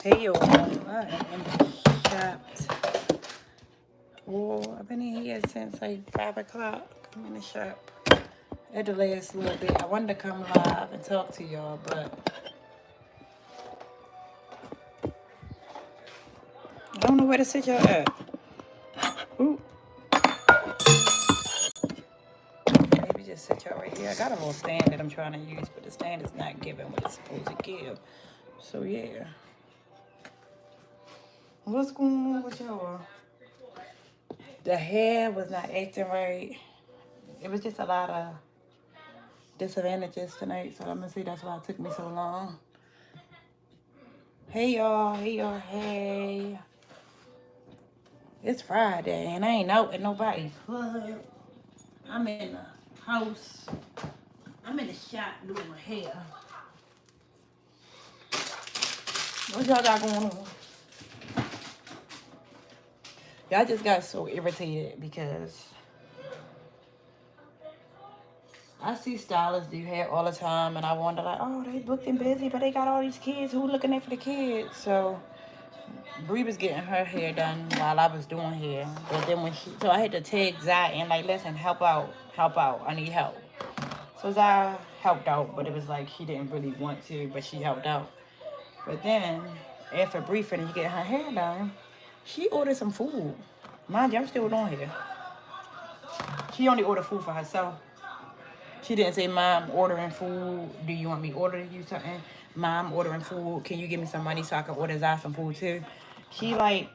Hey y'all, I am in the shop. Oh, I've been in here since like 5 o'clock. I'm in the shop. I had to last a little bit. I wanted to come live and talk to y'all, but I don't know where to sit y'all at. Ooh, maybe just sit y'all right here. I got a little stand that I'm trying to use, but the stand is not giving what it's supposed to give. So yeah. What's going on with y'all? The hair was not acting right. It was just a lot of disadvantages tonight, so I'm gonna say that's why it took me so long. Hey y'all, hey y'all, hey. It's Friday and I ain't out at nobody's club. I'm in the house. I'm in the shop doing my hair. What y'all got going on? Y'all just got so irritated because I see stylists do hair all the time and I wonder like, oh, they booked and busy, but they got all these kids. Who looking there for the kids? So Bree was getting her hair done while I was doing hair. But then so I had to tag Zai and like, listen, help out, I need help. So Zai helped out, but it was like she didn't really want to, but she helped out. But then, after Bree finished getting her hair done, she ordered some food. Mind you, I'm still on here. She only ordered food for herself. She didn't say, Mom, ordering food. Do you want me to order you something? Mom, ordering food. Can you give me some money so I can order Zai some food too? She like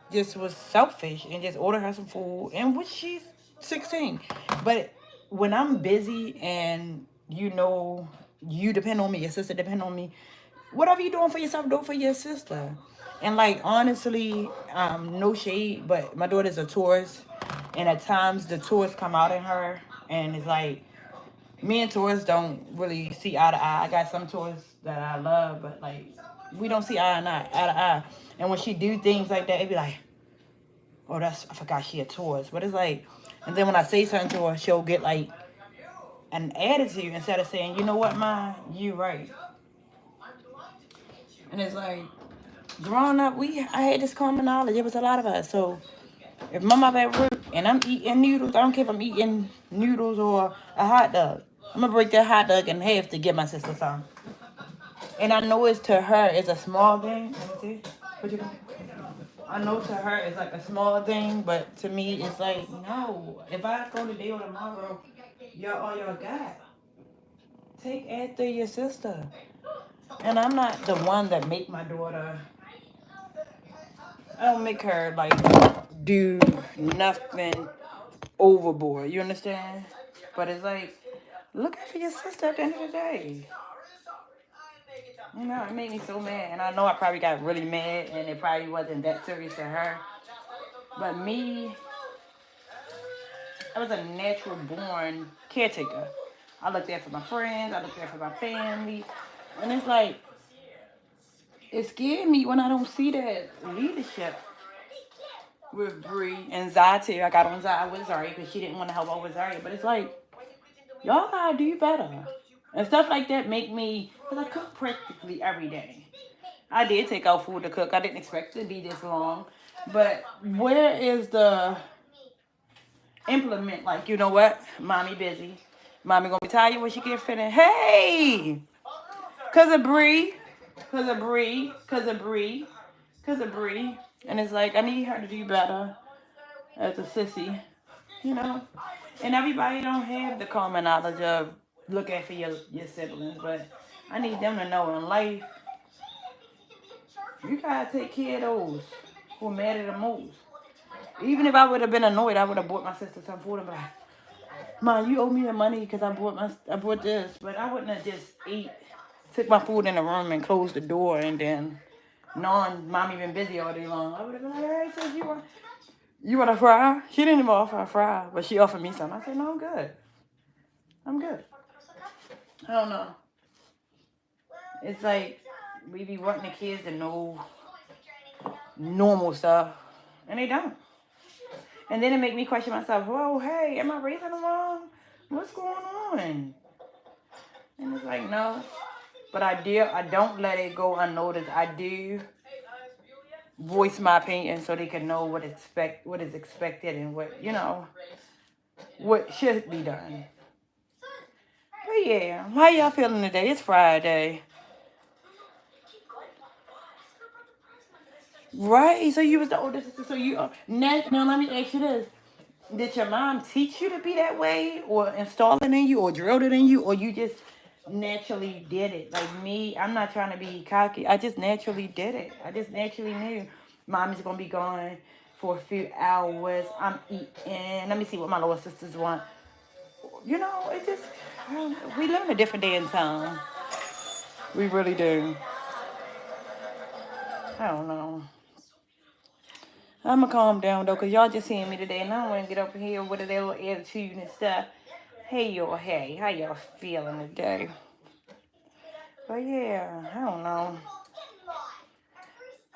just was selfish and just ordered her some food. And which she's 16. But when I'm busy and you depend on me, your sister depend on me, whatever you doing for yourself, do it for your sister. And like honestly, no shade, but my daughter's a tourist, and at times the tourists come out in her, and it's like me and tourists don't really see eye to eye. I got some tourists that I love, but like we don't see eye to eye. And when she do things like that, it be like, oh, I forgot she a tourist. But it's like, and then when I say something to her, she'll get like an attitude instead of saying, you know what, Ma, you right. And it's like, growing up, I had this common knowledge. It was a lot of us. So if mama at work and I'm eating noodles, I don't care if I'm eating noodles or a hot dog. I'm gonna break that hot dog in half to give my sister some. And I know it's to her, it's a small thing. Let me see. What you got? I know to her it's like a small thing, but to me it's like no. If I go today or tomorrow, all y'all got. Take after your sister. And I'm not the one that make my daughter. I don't make her like do nothing overboard. You understand? But it's like, look out for your sister at the end of the day. You know, it made me so mad. And I know I probably got really mad and it probably wasn't that serious to her. But me, I was a natural born caretaker. I looked there for my friends, I looked there for my family. And it's like, it scared me when I don't see that leadership with Bree and Zai too. I got on Zai with Zari because she didn't want to help out with Zari. But it's like, y'all gotta do better. And stuff like that make me, because I cook practically every day. I did take out food to cook. I didn't expect it to be this long. But where is the implement? Like, you know what? Mommy busy. Mommy gonna be tired when she get finished. Hey! Cause of Bree. Cause of Bree. Cause of Bree. Cause of Bree. And it's like, I need her to do better as a sissy. You know? And everybody don't have the common knowledge of look after your siblings. But I need them to know in life, you gotta take care of those who matter the most. Even if I would have been annoyed, I would have bought my sister some food and be like, Mom, you owe me the money because I bought this. But I wouldn't have just took my food in the room and closed the door and then knowing Mommy been busy all day long. I would have been like, all right, sis, you want a fry? She didn't even offer a fry, but she offered me some. I said, no, I'm good. I'm good. I don't know. It's like we be wanting the kids to know normal stuff, and they don't. And then it make me question myself, whoa, hey, am I raising them wrong? What's going on? And it's like, no. But I don't let it go unnoticed. I do voice my opinion so they can know what is expected and what should be done. But yeah, how y'all feeling today? It's Friday. Right, so you was the older sister, so you now let me ask you this. Did your mom teach you to be that way or install it in you or drilled it in you or you just naturally did it? Like me, I'm not trying to be cocky. I just naturally did it. I just naturally knew mommy's gonna be gone for a few hours. I'm eating. Let me see what my little sisters want. It just we live in a different day and time. We really do. I don't know. I'ma calm down though, cause y'all just seeing me today, and I don't want to get up here with a little attitude and stuff. Hey y'all, hey, how y'all feeling today? But yeah, I don't know.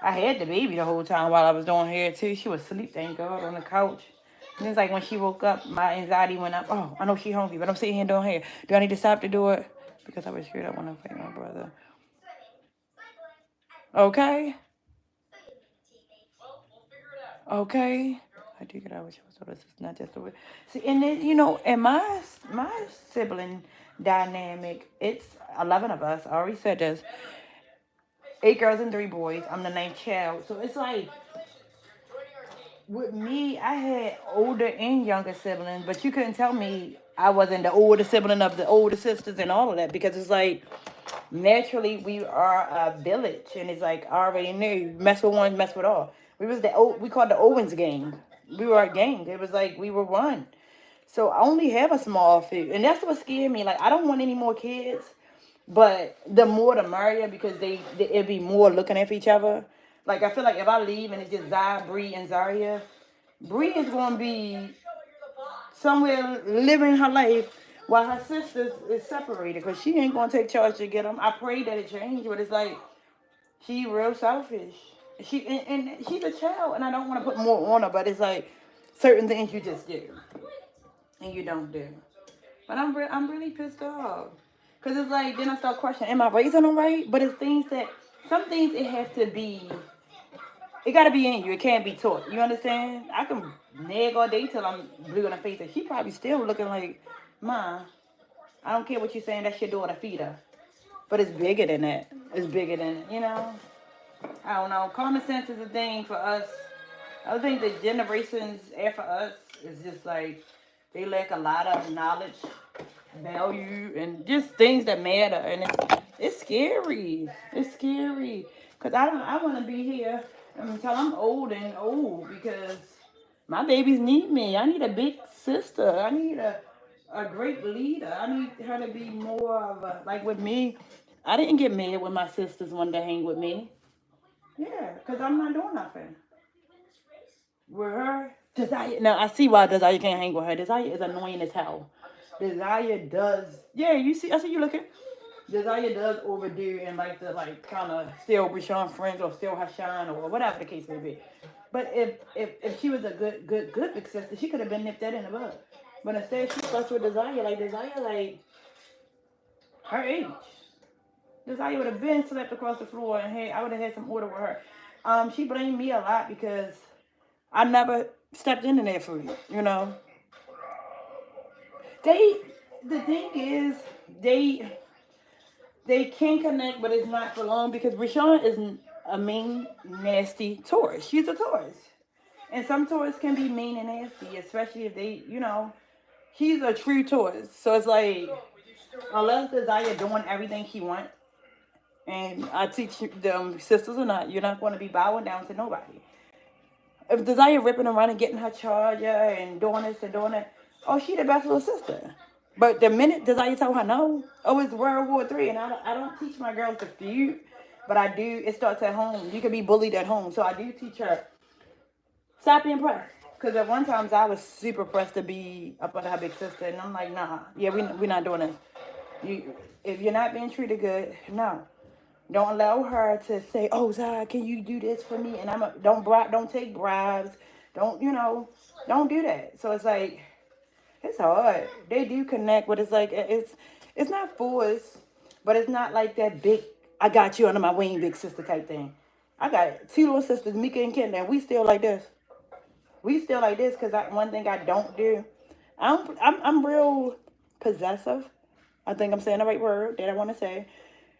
I had the baby the whole time while I was doing hair too. She was asleep, thank God, on the couch. And it's like when she woke up, my anxiety went up. Oh, I know she hungry, but I'm sitting here doing hair. Do I need to stop to do it? Because I was scared I want to fight my brother. Okay. Okay. I do get out what you was told. This is not just a way. See, and then in my sibling dynamic, it's 11 of us. I already said this. 8 girls and 3 boys. I'm the ninth child, so it's like with me, I had older and younger siblings, but you couldn't tell me I wasn't the older sibling of the older sisters and all of that because it's like naturally we are a village, and it's like I already knew mess with one, mess with all. We called the Owens gang. We were a gang. It was like we were one. So I only have a small few, and that's what scared me. Like I don't want any more kids, but the more the merrier because it'd be more looking after each other. Like I feel like if I leave and it's just Zai, Bree, and Zaria, Bree is gonna be somewhere living her life while her sisters is separated because she ain't gonna take charge to get them. I pray that it change, but it's like she real selfish. And she's a child, and I don't want to put more on her, but it's like certain things you just do and you don't do. But I'm really pissed off because it's like then I start questioning, am I raising them right? But it's things that some things it has to be. It gotta be in you. It can't be taught. You understand? I can nag all day till I'm blue in the face, and she probably still looking like, Ma, I don't care what you're saying. That's your daughter. Feed her. But it's bigger than that. It's bigger than it. I don't know. Common sense is a thing for us. I think the generations after us is just like they lack a lot of knowledge, value, and just things that matter. And it's scary. It's scary because I want to be here until I'm old because my babies need me. I need a big sister. I need a great leader. I need her to be more of a like with me. I didn't get mad when my sisters wanted to hang with me. Yeah, because I'm not doing nothing. With her, Desire. Now I see why Desire can't hang with her. Desire is annoying as hell. Desire does. Yeah, you see. I see you looking. Desire does overdo and like to like kind of steal Rashawn friends or steal her shine or whatever the case may be. But if she was a good big sister, she could have been nipped that in the bud. But instead, she fussed with Desire like her age. Desire would have been slept across the floor, and hey, I would have had some order with her. She blamed me a lot because I never stepped in there for you. They the thing is they can connect, but it's not for long because Rashawn is a mean, nasty Taurus. She's a Taurus, and some Taurus can be mean and nasty, especially if he's a true Taurus. So it's like unless Desire doing everything he wants. And I teach them, sisters or not, you're not going to be bowing down to nobody. If Desire ripping around and getting her charger and doing this and doing that, oh, she the best little sister. But the minute Desire tell her no, oh, it's World War III, and I don't teach my girls to feud, but I do. It starts at home. You can be bullied at home, so I do teach her stop being pressed. Because at one times I was super pressed to be up under her big sister, and I'm like, nah, yeah, we're not doing this. If you're not being treated good, no. Don't allow her to say, "Oh, Zara, can you do this for me?" And don't take bribes. Don't do that. So it's like it's hard. They do connect, but it's like it's not forced, but it's not like that big. I got you under my wing, big sister type thing. I got two little sisters, Mika and Kendra, and we still like this. We still like this because one thing I don't do, I'm real possessive. I think I'm saying the right word that I want to say.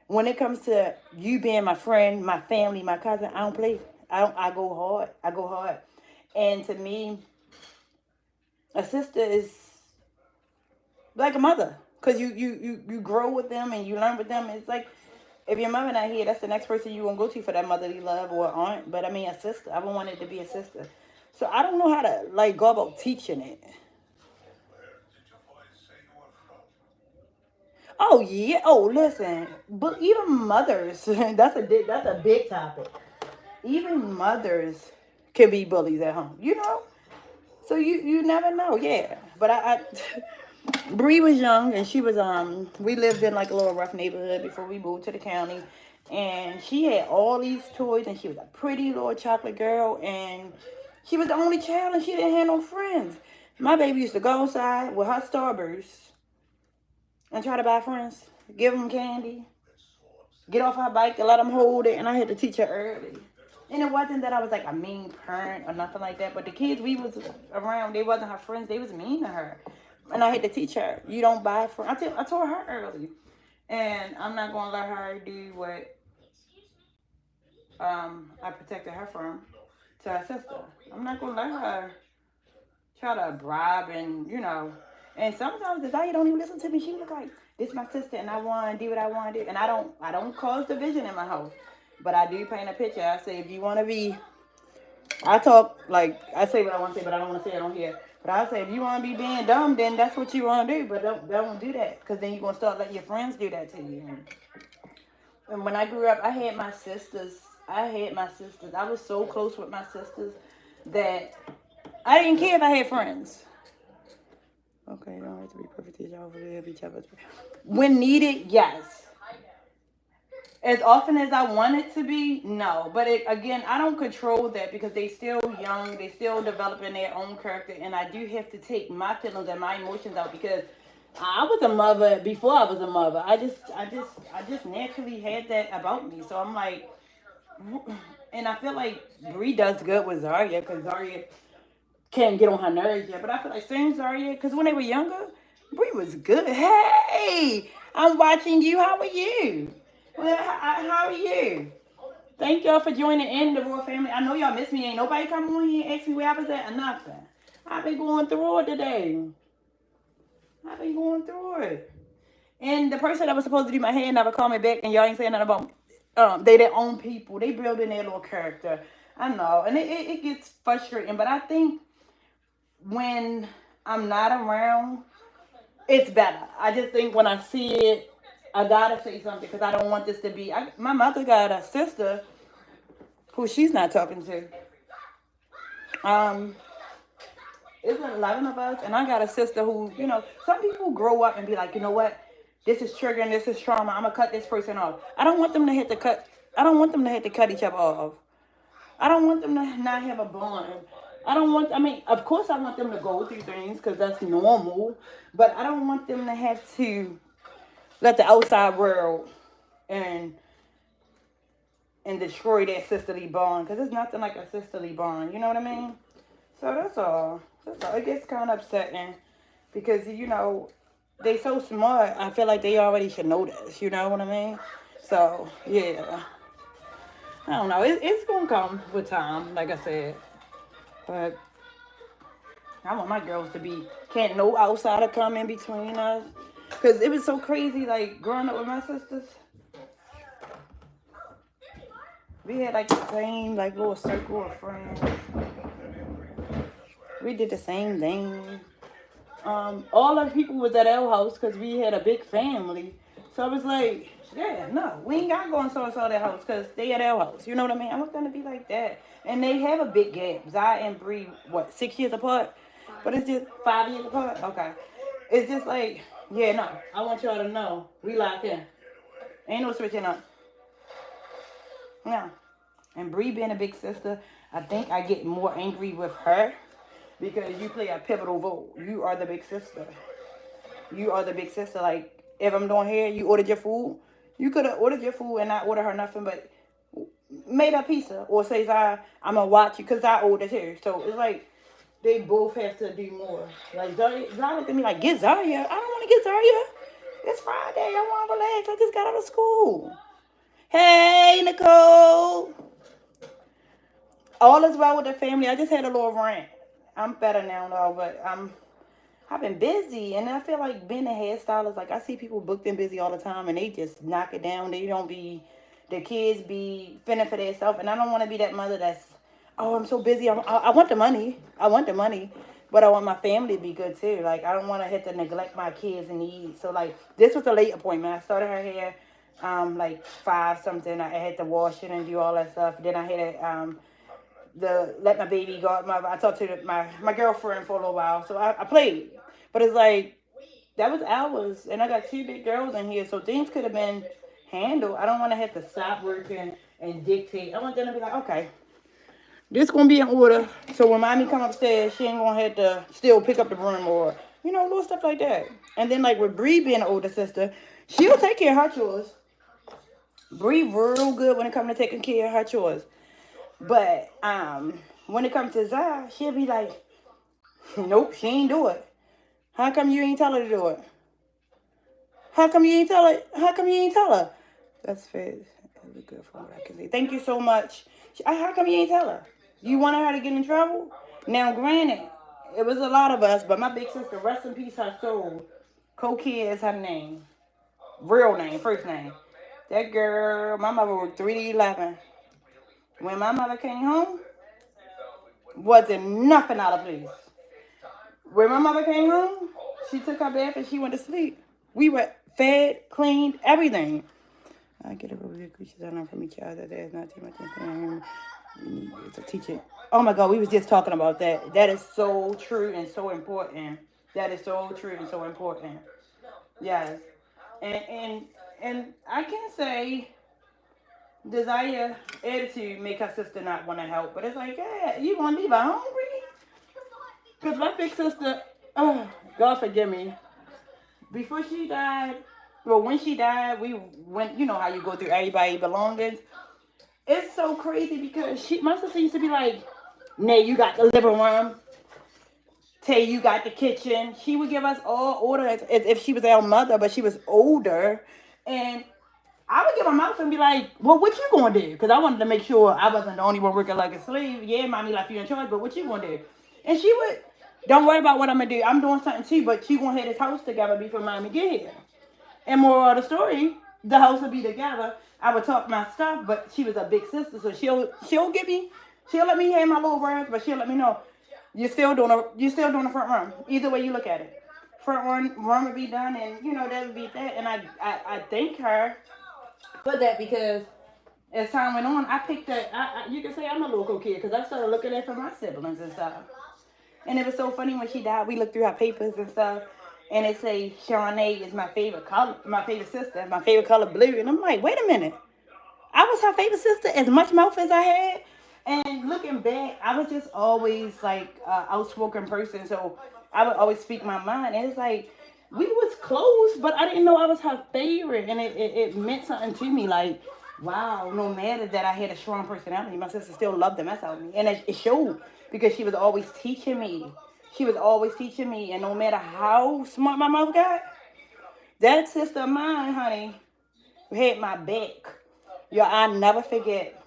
When it comes to you being my friend, my family, my cousin, I don't play. I go hard. I go hard. And to me, a sister is like a mother, because you grow with them and you learn with them. It's like if your mother not here, that's the next person you gonna go to for that motherly love or aunt. But I mean, a sister. I would want it to be a sister. So I don't know how to like go about teaching it. Oh yeah. Oh listen. But even mothers, that's a big topic. Even mothers can be bullies at home. So you never know. Yeah. But I Bree was young and she was we lived in like a little rough neighborhood before we moved to the county, and she had all these toys and she was a pretty little chocolate girl, and she was the only child and she didn't have no friends. My baby used to go outside with her Starburst and try to buy friends, give them candy, get off her bike and let them hold it, and I had to teach her early. And it wasn't that I was like a mean parent or nothing like that, but the kids we was around, they wasn't her friends, they was mean to her. And I had to teach her, you don't buy friends. I told her early. And I'm not going to let her do what I protected her from to her sister. I'm not going to let her try to bribe and sometimes Desire don't even listen to me. She was like, this is my sister and I want to do what I want to do. And I don't cause division in my house. But I do paint a picture. I say, if you want to be, I talk, like, I say what I want to say, but I don't want to say it on here. But I say, if you want to be being dumb, then that's what you want to do. But don't do that. Because then you're going to start letting your friends do that to you. And when I grew up, I had my sisters. I was so close with my sisters that I didn't care if I had friends. Okay, don't have to be perfect. Y'all over there, each other. When needed, yes. As often as I want it to be, no. But again, I don't control that because they still young, they still developing their own character, and I do have to take my feelings and my emotions out because I was a mother before I was a mother. I just naturally had that about me. So I'm like, and I feel like Bree does good with Zarya because Zarya can't get on her nerves yet. But I feel like same Zarya because when they were younger, Bree was good. Hey, I'm watching you. How are you? Well, how are you? Thank y'all for joining in the Royal Family. I know y'all miss me. Ain't nobody come on here and ask me where I was at or nothing. I've been going through it today. I've been going through it. And the person that was supposed to do my hair never called me back, and y'all ain't saying nothing about they their own people. They building their little character. I know. And it gets frustrating. But I think when I'm not around, it's better. I just think when I see it, I gotta say something because I don't want this to be. My mother got a sister who she's not talking to. Um, it's 11 of us, and I got a sister who, some people grow up and be like, you know what, this is triggering, this is trauma. I'm gonna cut this person off. I don't want them to hit the cut. I don't want them to hit to cut each other off. I don't want them to not have a bond. I don't want. I mean, of course, I want them to go through things because that's normal. But I don't want them to have to let the outside world and destroy that sisterly bond because it's nothing like a sisterly bond. You know what I mean? So that's all. That's all. It gets kind of upsetting because they so smart. I feel like they already should know this. You know what I mean? So yeah, I don't know. It's gonna come with time, like I said. But I want my girls to be can't no outsider come in between us. Cause it was so crazy, like growing up with my sisters. We had like the same like little circle of friends. We did the same thing. All of the people was at our house because we had a big family. So I was like, yeah, no, we ain't got to go and so that house because they at our house. You know what I mean? I was gonna be like that. And they have a big gap. Zai and Bree, what, 6 years apart? But it's just 5 years apart. Okay, it's just like, yeah, no. I want y'all to know we locked in. Ain't no switching up. No. And Bree being a big sister, I think I get more angry with her because you play a pivotal role. You are the big sister. You are the big sister. Like, if I'm doing hair, you ordered your food. You could have ordered your food and not order her nothing, but made up pizza or says I'm gonna watch you because I ordered too. So it's like they both have to do more. Like Zaria looked at me like, get Zaria. I don't want to get Zaria. It's Friday. I want to relax. I just got out of school. Hey, Nicole. All is well with the family. I just had a little rant. I'm better now, though, but I've been busy, and I feel like being a hairstylist, like I see people booked and busy all the time, and they just knock it down. They don't be, the kids be fending for themselves, and I don't want to be that mother that's, oh, I'm so busy. I want the money. I want the money, but I want my family to be good too. Like I don't want to have to neglect my kids' needs. So like this was a late appointment. I started her hair, like 5 something. I had to wash it and do all that stuff. Then I had the let my baby go. I talked to my girlfriend for a little while, so I played. But it's like that was hours, and I got 2 big girls in here, so things could have been handled. I don't want to have to stop working and dictate. I want them to be like, okay, this gonna be in order. So when mommy come upstairs, she ain't gonna have to still pick up the broom or little stuff like that. And then like with Bree being an older sister, she'll take care of her chores. Bree real good when it comes to taking care of her chores. But when it comes to Zah, she'll be like, nope, she ain't do it. How come you ain't tell her to do it? How come you ain't tell her? How come you ain't tell her? That's fair. That'd be good for what I can say. Thank you so much. How come you ain't tell her? You wanted her to get in trouble? Now, granted, it was a lot of us, but my big sister, rest in peace, her soul. Cokia is her name. Real name, first name. That girl, my mother worked 3 to 11. When my mother came home, wasn't nothing out of place. When my mother came home, she took her bath and she went to sleep. We were fed, cleaned, everything. I get a review creatures I learn from each other. There's not too much information. To teach it. Oh my God, we was just talking about that. That is so true and so important. That is so true and so important. Yes. And I can say desire attitude make her sister not want to help. But it's like, yeah, you want to leave her hungry? Because my big sister, oh, God forgive me. Before she died, well, when she died, we went, you know how you go through everybody's belongings. It's so crazy because my sister used to be like, Nay, you got the living room. Tay, you got the kitchen. She would give us all orders as if she was our mother, but she was older. And I would get my mouth and be like, well, what you going to do? Because I wanted to make sure I wasn't the only one working like a slave. Yeah, mommy left you in charge, but what you going to do? And she would, don't worry about what I'm going to do. I'm doing something too, but you going to have this house together before mommy get here. And moral of the story, the house would be together. I would talk my stuff, but she was a big sister, so she'll give me, she'll let me have my little words, but she'll let me know you're still doing the front room. Either way you look at it, front room would be done, and that would be that. And I thank her for that because as time went on, I picked that. You can say I'm a local kid because I started looking at it for my siblings and stuff. And it was so funny when she died. We looked through her papers and stuff, and it say Shawnee is my favorite color, my favorite sister, my favorite color blue. And I'm like, wait a minute, I was her favorite sister as much mouth as I had. And looking back, I was just always like an outspoken person, so I would always speak my mind. And it's like we was close, but I didn't know I was her favorite, and it meant something to me. Like, wow, no matter that I had a strong personality, my sister still loved the mess out of me, and it showed because she was always teaching me. She was always teaching me, and no matter how smart my mouth got, that sister of mine, honey, had my back. Yo, I never forget.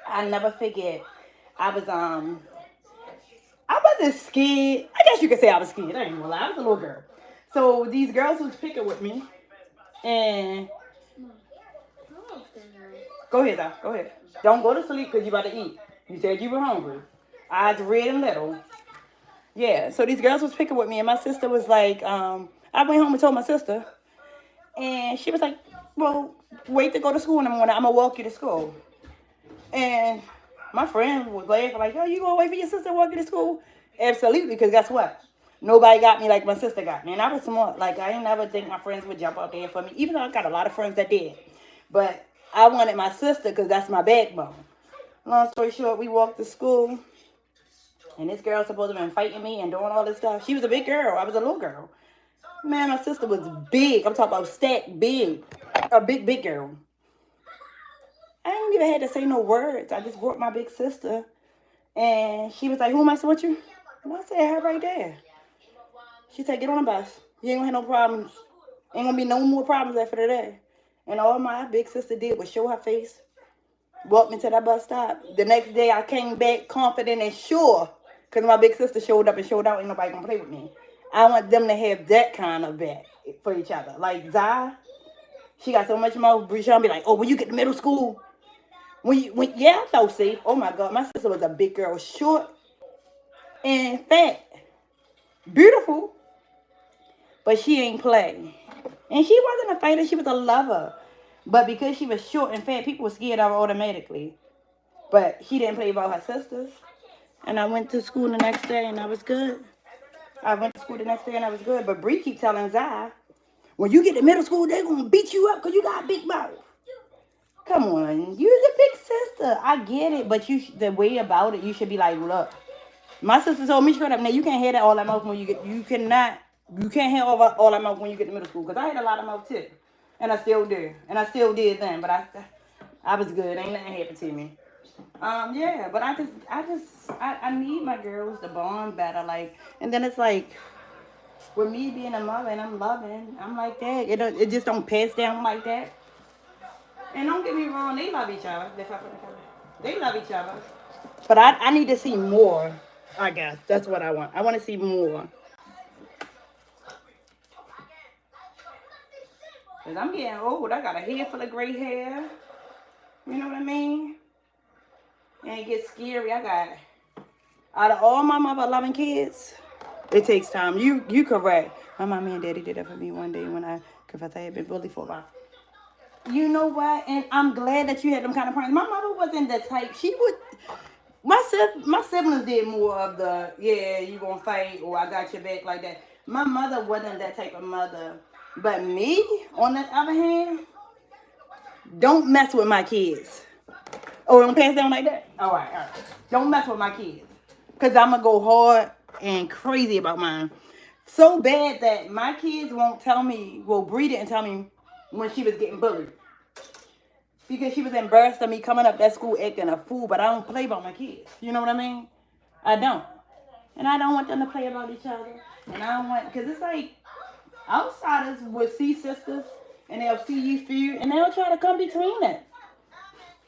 I never forget. I was I wasn't scared. I guess you could say I was scared. I ain't gonna lie. I was a little girl. So these girls was picking with me, and go ahead, Doc. Go ahead. Don't go to sleep because you about to eat. You said you were hungry. Eyes red and little. Yeah. So these girls was picking with me, and my sister was like, I went home and told my sister, and she was like, well, wait to go to school in the morning. I'm gonna walk you to school. And my friend was laughing like, yo, you gonna wait for your sister to walk you to school? Absolutely, because guess what? Nobody got me like my sister got me. And I was smart. Like, I ain't never think my friends would jump out there for me, even though I got a lot of friends that did. But I wanted my sister because that's my backbone. Long story short, we walked to school, and this girl supposed to have been fighting me and doing all this stuff. She was a big girl. I was a little girl. Man, my sister was big. I'm talking about stacked big. A big, big girl. I ain't even had to say no words. I just brought my big sister, and she was like, "Who am I with you?" And I said, "Her right there." She said, "Get on the bus. You ain't gonna have no problems. Ain't gonna be no more problems after today." And all my big sister did was show her face, walked me to that bus stop. The next day, I came back confident and sure, because my big sister showed up and showed out. Ain't nobody gonna play with me. I want them to have that kind of back for each other. Like Zai, she got so much more. Brishawn be like, "Oh, when you get to middle school, yeah, I felt safe. Oh my God, my sister was a big girl, short and fat, beautiful, but she ain't play. And she wasn't a fighter; she was a lover. But because she was short and fat, people were scared of her automatically. But she didn't play about her sisters. And I went to school the next day, and I was good. I went to school the next day, and I was good. But Bree keep telling Zai, when you get to middle school, they're gonna beat you up because you got a big mouth. Come on, you're the big sister. I get it, but the way about it, you should be like, look. My sister told me straight up, now you can't have that all that mouth when you can't have all that mouth when you get to middle school. Because I had a lot of mouth too. And I still do. And I still did then. But I was good. Ain't nothing happened to me. Yeah, but I need my girls to bond better. Like, and then it's like, with me being a mother and I'm loving, I'm like that. It just don't pass down like that. And don't get me wrong, they love each other. They love each other. But I need to see more, I guess. That's what I want. I want to see more. Because I'm getting old. I got a head full of gray hair. You know what I mean? And it gets scary. Out of all my mother loving kids, it takes time. You correct. My mommy and daddy did that for me one day when I confessed I had been bullied for a while. You know what? And I'm glad that you had them kind of parents. My mother wasn't the type. She would. My siblings did more of the, yeah, you gonna fight or I got your back like that. My mother wasn't that type of mother. But me, on the other hand, don't mess with my kids. Oh, don't pass down like that? All right. Don't mess with my kids. Because I'm going to go hard and crazy about mine. So bad that my kids won't tell me, well, Bree didn't tell me when she was getting bullied. Because she was embarrassed of me coming up that school acting a fool, but I don't play about my kids. You know what I mean? I don't. And I don't want them to play about each other. And I don't want, because it's like, outsiders would see sisters, and they'll see you feud, and they'll try to come between it.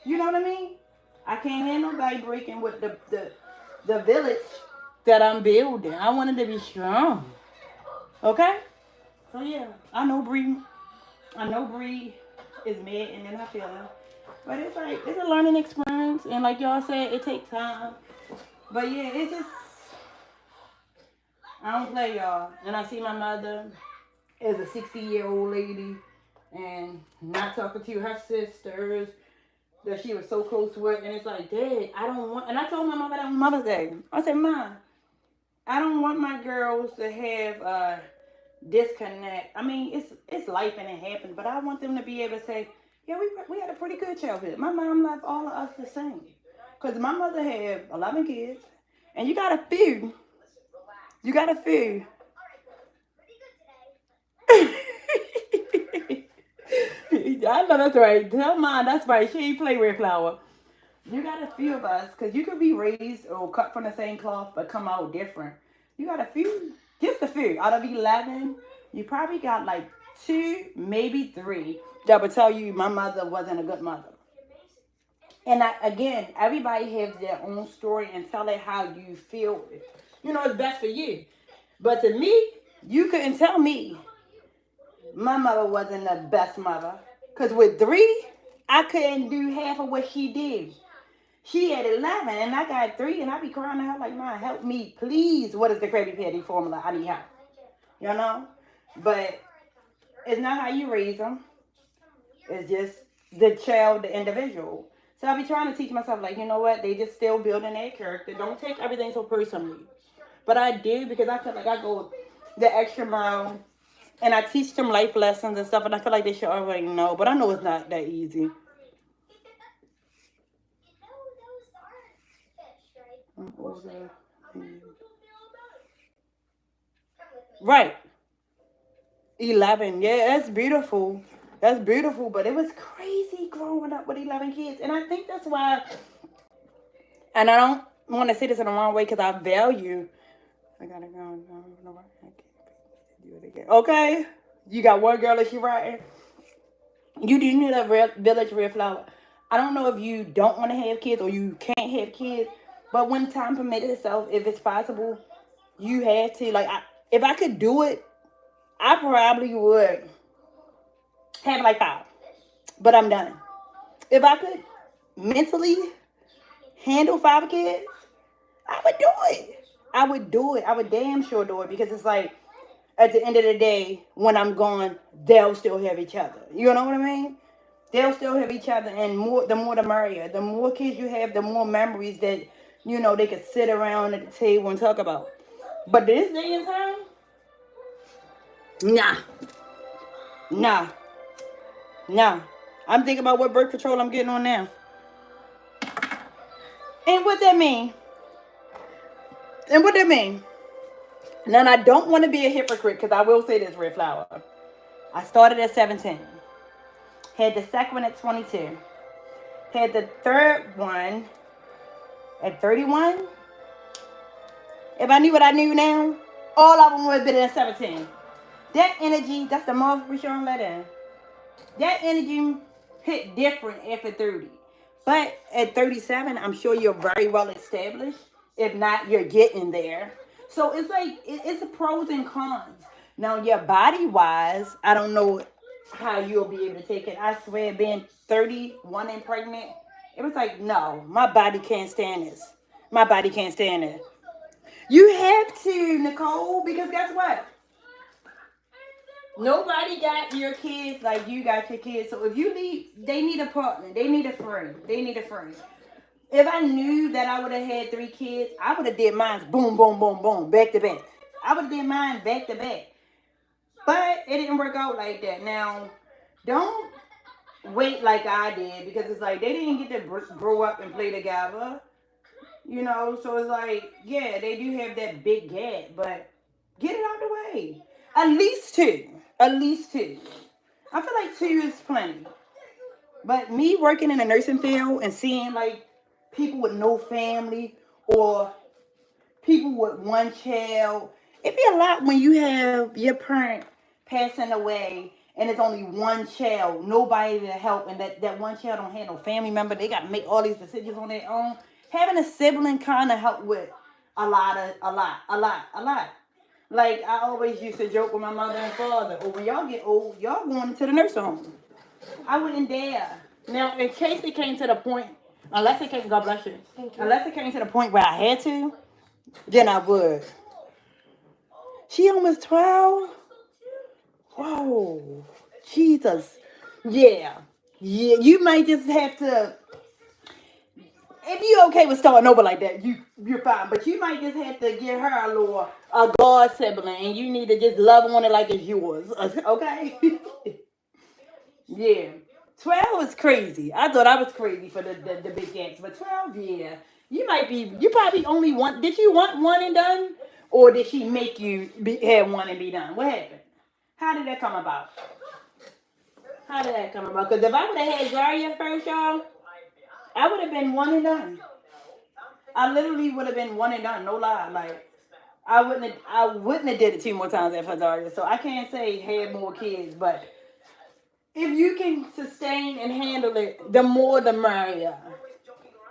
You know what I mean? I can't have nobody breaking with the village that I'm building. I want it to be strong. Okay? So yeah, I know Bree is mad and then I feel her. But it's like, it's a learning experience. And like y'all said, it takes time. But yeah, it's just, I don't play y'all. And I see my mother as a 60-year-old lady and not talking to her sisters that she was so close with. And it's like, Dad, I don't want, and I told my mother that on Mother's Day. I said, Mom, I don't want my girls to have a disconnect. I mean, it's life and it happens, but I want them to be able to say, yeah, we had a pretty good childhood. My mom loved all of us the same. Because my mother had 11 kids, and you got a few. You got a few. I know that's right. Tell Mom that's right. She ain't play with flour. You got a few of us, because you could be raised or cut from the same cloth, but come out different. You got a few, just a few. Out of 11, you probably got like 2, maybe 3 that would tell you my mother wasn't a good mother. And again, everybody has their own story and tell it how you feel. You know, it's best for you. But to me, you couldn't tell me my mother wasn't the best mother. Because with 3, I couldn't do half of what she did. She had 11 and I got 3 and I be crying out like, Mom, help me, please. What is the Krabby Patty formula? I need help. You know? But it's not how you raise them. It's just the child, the individual. So I be trying to teach myself, like, you know what? They just still building their character. Don't take everything so personally. But I do, because I feel like I go the extra mile and I teach them life lessons and stuff, and I feel like they should already know. But I know it's not that easy. Right. 11. Yeah, that's beautiful. That's beautiful. But it was crazy me growing up with 11 kids. And I think that's why, and I don't want to say this in the wrong way because I value. I gotta go. No, I can't do it again. Okay, you got one girl that she writing. You do need a real village red flower. I don't know if you don't want to have kids or you can't have kids, but when time permits itself, if it's possible, you have to. Like, if I could do it, I probably would have like 5, but I'm done. If I could mentally handle 5 kids, I would do it. I would do it. I would damn sure do it because it's like at the end of the day, when I'm gone, they'll still have each other. You know what I mean? They'll still have each other, and the more the merrier. The more kids you have, the more memories that they could sit around at the table and talk about. But this day and time, nah, nah, nah. I'm thinking about what birth control I'm getting on now, and what that mean, and what that mean. Now, I don't want to be a hypocrite because I will say this, Red Flower. I started at 17, had the second one at 22, had the third one at 31. If I knew what I knew now, all of them would have been at 17. That energy, that's the month we showing let in. That energy hit different after 30. But at 37, I'm sure you're very well established. If not, you're getting there. So it's like, it's a pros and cons. Now, your body-wise, I don't know how you'll be able to take it. I swear, being 31 and pregnant, it was like, no, my body can't stand this. My body can't stand it. You have to, Nicole, because guess what? Nobody got your kids like you got your kids. So if you leave, they need a partner. They need a friend. They need a friend. If I knew that I would have had 3 kids, I would have did mine boom, boom, boom, boom, back to back. I would have did mine back to back. But it didn't work out like that. Now, don't wait like I did because it's like they didn't get to grow up and play together. So it's like, yeah, they do have that big gap, but get it out the way. At least 2. At least 2. I feel like 2 is plenty. But me working in the nursing field and seeing like people with no family or people with one child, it'd be a lot when you have your parent passing away and it's only one child, nobody to help, and that one child don't have no family member. They got to make all these decisions on their own. Having a sibling kind of help with a lot. Like, I always used to joke with my mother and father, or when y'all get old, y'all going to the nursing home. I wouldn't dare. Now, in case it came to the point, unless it came, God bless you. Thank you. Unless it came to the point where I had to, then I would. She almost 12? Whoa. Jesus. Yeah. Yeah, you might just have to, if you okay with starting over like that, you're fine. But you might just have to give her a god sibling, and you need to just love on it like it's yours. Okay? Yeah. 12 is crazy. I thought I was crazy for the big gaps, but 12, yeah. You probably only want, did you want one and done? Or did she make you have one and be done? What happened? How did that come about? Because if I would have had Zaria first, y'all, I would have been one and done. I literally would have been one and done, no lie. Like, I wouldn't have did it 2 more times after Zaria. So I can't say had more kids, but if you can sustain and handle it, the more the merrier.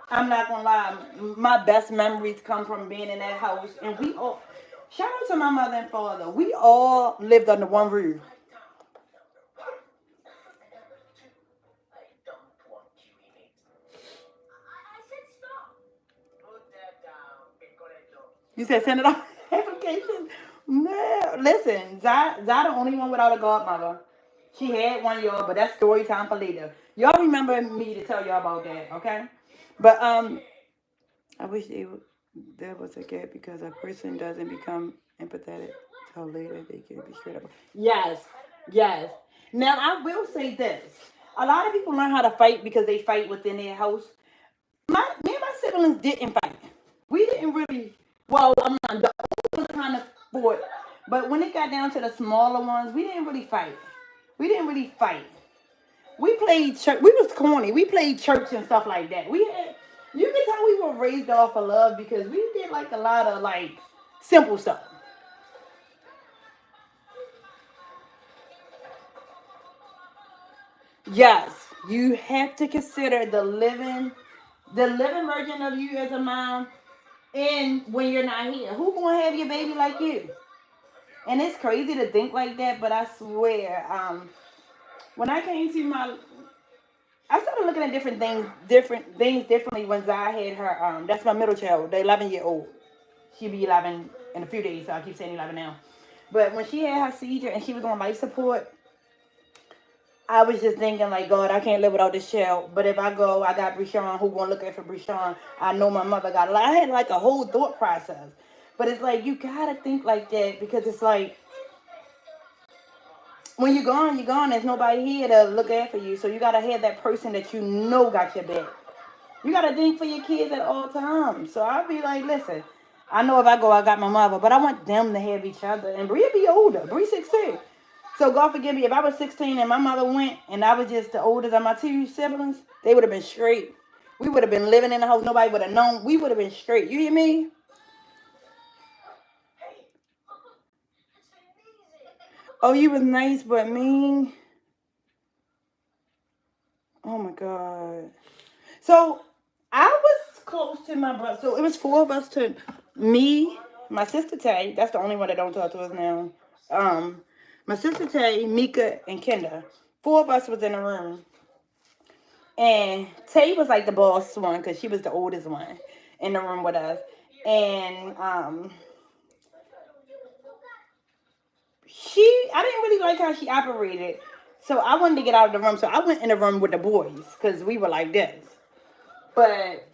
I'm not gonna lie, my best memories come from being in that house, and we all, shout out to my mother and father, we all lived under one roof. You said send it off application? No, listen, Zai the only one without a godmother. She had one, y'all, but that's story time for later. Y'all remember me to tell y'all about that, okay? But I wish there was a gap because a person doesn't become empathetic till later they can be straight up. Yes, yes. Now I will say this: a lot of people learn how to fight because they fight within their house. Me and my siblings didn't fight. We didn't really. Well, the older ones kind of fought, but when it got down to the smaller ones, we didn't really fight. We didn't really fight. We played church. We was corny. We played church and stuff like that. We had, you can tell we were raised off of love because we did like a lot of like simple stuff. Yes, you have to consider the living version of you as a mom, and when you're not here, who gonna have your baby like you? And it's crazy to think like that, but I swear, when I came to my, I started looking at different things differently when Zai had her. That's my middle child, the 11-year-old. She'll be 11 in a few days, so I keep saying 11 now. But when she had her seizure and she was on life support, I was just thinking like, God, I can't live without this child. But if I go, I got Brishon. Who gonna look after Brishon? I know my mother got a lot. I had like a whole thought process. But it's like you gotta think like that because it's like when you're gone, you're gone. There's nobody here to look after you. So you gotta have that person that you know got your back. You gotta think for your kids at all times. So I'll be like, listen, I know if I go, I got my mother, but I want them to have each other. And Bria be older. Bria 16. So God forgive me, if I was 16 and my mother went and I was just the oldest of my two siblings, they would have been straight. We would have been living in the house. Nobody would have known. We would have been straight. You hear me? Oh, you was nice but mean. Oh my God. So I was close to my brother. So it was four of us to me, my sister Tay. That's the only one that don't talk to us now. Um, my sister Tay, Mika, and Kenda. Four of us was in the room. And Tay was like the boss one because she was the oldest one in the room with us. And I didn't really like how she operated. So I wanted to get out of the room. So I went in the room with the boys because we were like this. But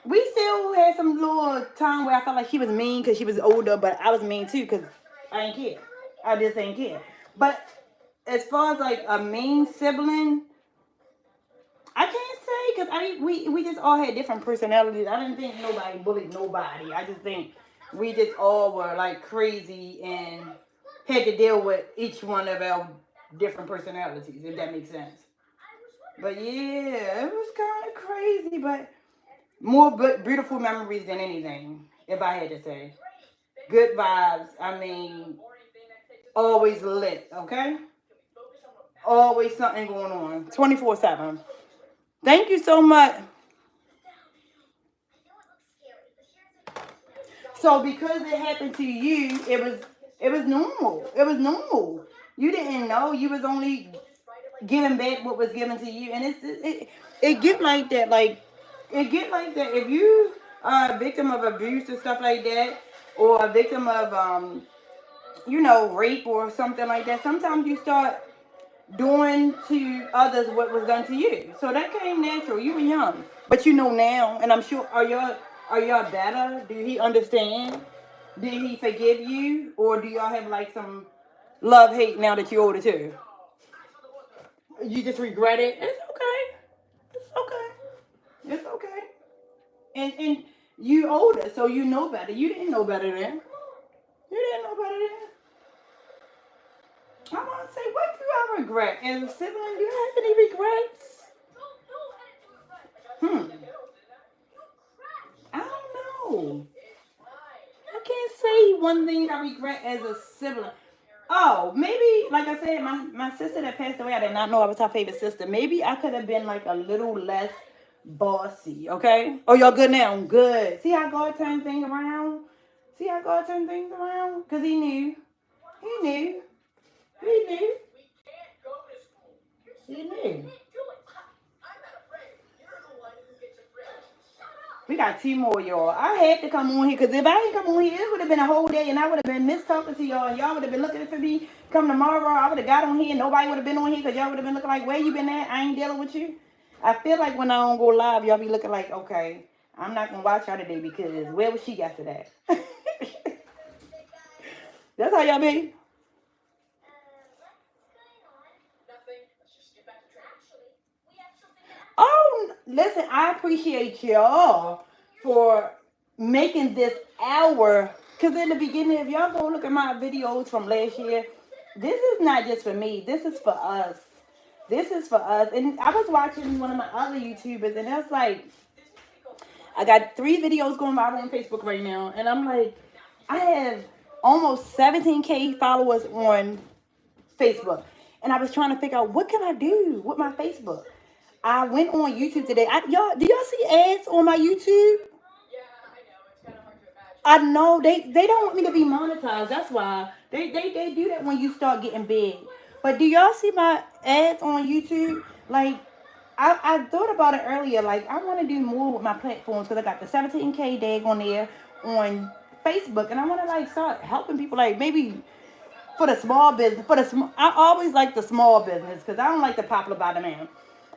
we still had some little time where I felt like she was mean because she was older, but I was mean too because I ain't care. I just ain't care. But as far as like a mean sibling, I can't say because we just all had different personalities. I didn't think nobody bullied nobody. I just think we just all were like crazy and had to deal with each one of our different personalities, if that makes sense. But yeah, it was kind of crazy, but more beautiful memories than anything, if I had to say. Good vibes. I mean, always lit, okay? Always something going on. 24/7. Thank you so much. So because it happened to you, it was normal. It was normal. You didn't know. You was only giving back what was given to you, and it get like that. Like it get like that if you are a victim of abuse or stuff like that, or a victim of rape or something like that. Sometimes you start doing to others what was done to you. So that came natural. You were young, but you know now, and I'm sure are y'all better? Do he understand? Did he forgive you, or do y'all have like some love hate now that you're older too? You just regret it. It's okay. It's okay. It's okay. And you older, so you know better. You didn't know better then. You didn't know better then. I want to say, what do I regret as a sibling? Do you have any regrets? Hmm. I don't know. I can't say one thing I regret as a sibling. Oh, maybe, like I said, my sister that passed away, I did not know I was her favorite sister. Maybe I could have been like a little less bossy, okay? Oh, y'all good now? Good. See how God turned things around? See how God turned things around? Because he knew. He knew. He knew. He knew. We got two more, y'all. I had to come on here because if I didn't come on here, it would have been a whole day and I would have been missed talking to y'all and y'all would have been looking for me. Come tomorrow, I would have got on here and nobody would have been on here because y'all would have been looking like, where you been at? I ain't dealing with you. I feel like when I don't go live, y'all be looking like, okay, I'm not going to watch y'all today because where was she yesterday? That's how y'all be. Oh, listen, I appreciate y'all for making this hour. Because in the beginning, if y'all go look at my videos from last year, this is not just for me. This is for us. This is for us. And I was watching one of my other YouTubers, and that's like, I got 3 videos going viral on Facebook right now, and I'm like, I have almost 17K followers on Facebook, and I was trying to figure out what can I do with my Facebook. I went on YouTube today. Y'all, do y'all see ads on my YouTube? I know they don't want me to be monetized. That's why they do that when you start getting big. But do y'all see my ads on YouTube? Like, I thought about it earlier. Like, I want to do more with my platforms because I got the 17K dag on there on Facebook, and I want to like start helping people. Like maybe for the small business, for the small. I always like the small business because I don't like the popular by the man.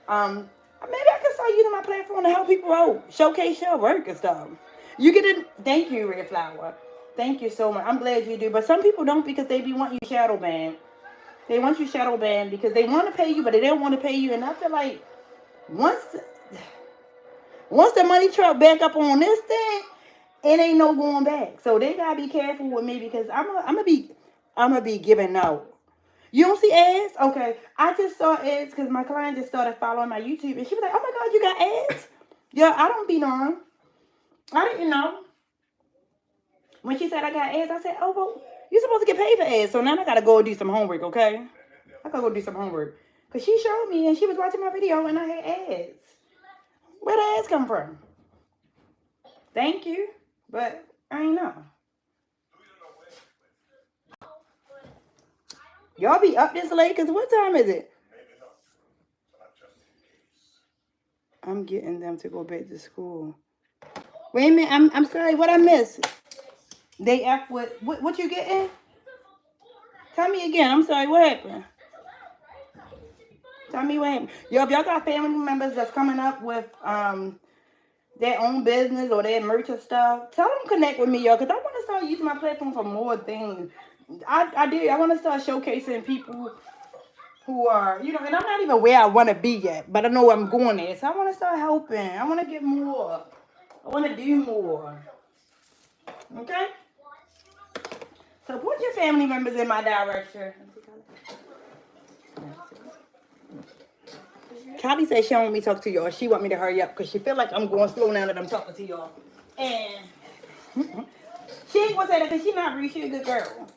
Maybe I can start using my platform to help people out, showcase your work and stuff. You get it. Thank you, Red Flower. Thank you so much. I'm glad you do. But some people don't because they be want you shadow banned. They want you shadow banned because they want to pay you, but they don't want to pay you. And I feel like once once the money truck back up on this thing, it ain't no going back. So they gotta be careful with me because I'm gonna be giving out. You don't see ads? Okay. I just saw ads because my client just started following my YouTube and she was like, oh my God, you got ads? Yeah, I don't be knowing. I didn't know. When she said I got ads, I said, oh, well, you're supposed to get paid for ads. So now I got to go do some homework, okay? I got to go do some homework. Because she showed me and she was watching my video and I had ads. Where the ads come from? Thank you. But I ain't know. Y'all be up this late? Because what time is it? I'm getting them to go back to school. Wait a minute. I'm sorry. What I missed? They F what you getting? Tell me again. I'm sorry. What happened? Tell me what happened. Yo, if y'all got family members that's coming up with their own business or their merch or stuff, tell them connect with me, yo, because I want to start using my platform for more things. I do. I want to start showcasing people who are, and I'm not even where I want to be yet, but I know I'm going there. So I want to start helping. I want to get more. I want to do more. Okay? So put your family members in my direction. Callie said she don't want me to talk to y'all. She want me to hurry up because she feel like I'm going slow now that I'm talking to y'all. And she ain't gonna say that because she not rude. She a good girl.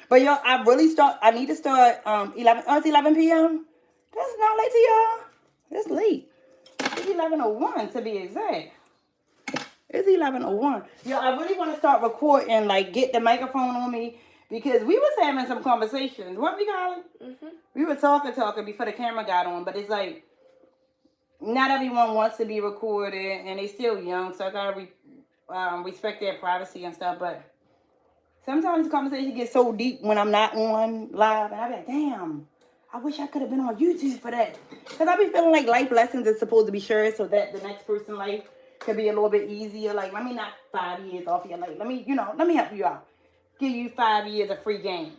But y'all, I need to start 11. Oh, it's 11 p.m. That's not late to y'all. It's late. It's 11:01 to be exact. It's 11:01. Yo, I really want to start recording, like get the microphone on me because we was having some conversations. What we got? Mm-hmm. We were talking before the camera got on, but it's like not everyone wants to be recorded, and they still young, so I gotta respect their privacy and stuff. But sometimes the conversation gets so deep when I'm not on live, and I be like, damn, I wish I could have been on YouTube for that. Because I be feeling like life lessons is supposed to be shared so that the next person's life could be a little bit easier. Like, let me knock 5 years off your life. Let me help you out. Give you 5 years of free game.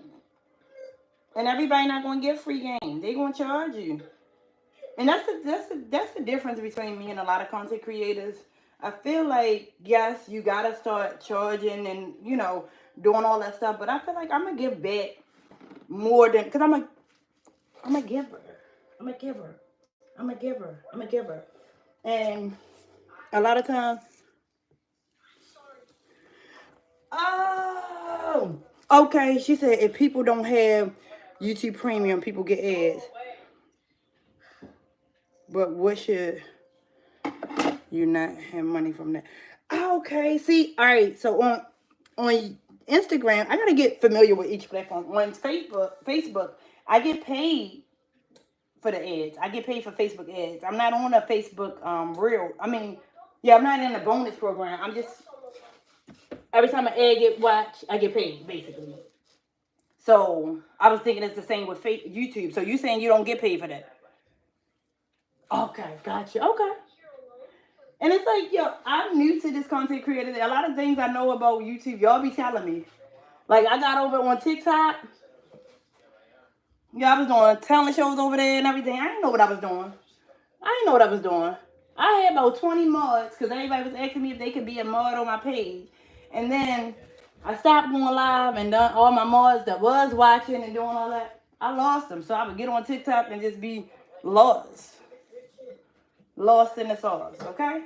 And everybody not going to give free game. They going to charge you. And that's the difference between me and a lot of content creators. I feel like, yes, you got to start charging and, doing all that stuff. But I feel like I'm going to give back more than, because I'm a giver. I'm a giver. I'm a giver. I'm a giver. And a lot of times, oh, okay. She said if people don't have YouTube Premium, people get ads. But what should you not have money from that? Okay, see, all right. So on Instagram, I gotta get familiar with each platform. On Facebook, I get paid for the ads. I get paid for Facebook ads. I'm not on a Facebook reel. I'm not in a bonus program. I'm just every time an ad get watched, I get paid basically. So I was thinking it's the same with YouTube. So you saying you don't get paid for that? Okay, gotcha. Okay. And it's like, yo, I'm new to this content creator. A lot of things I know about YouTube, y'all be telling me. Like, I got over on TikTok. Yeah, I was doing talent shows over there and everything. I didn't know what I was doing. I had about 20 mods because everybody was asking me if they could be a mod on my page. And then I stopped going live and done all my mods that was watching and doing all that. I lost them. So I would get on TikTok and just be Lost. Lost in the sauce, okay?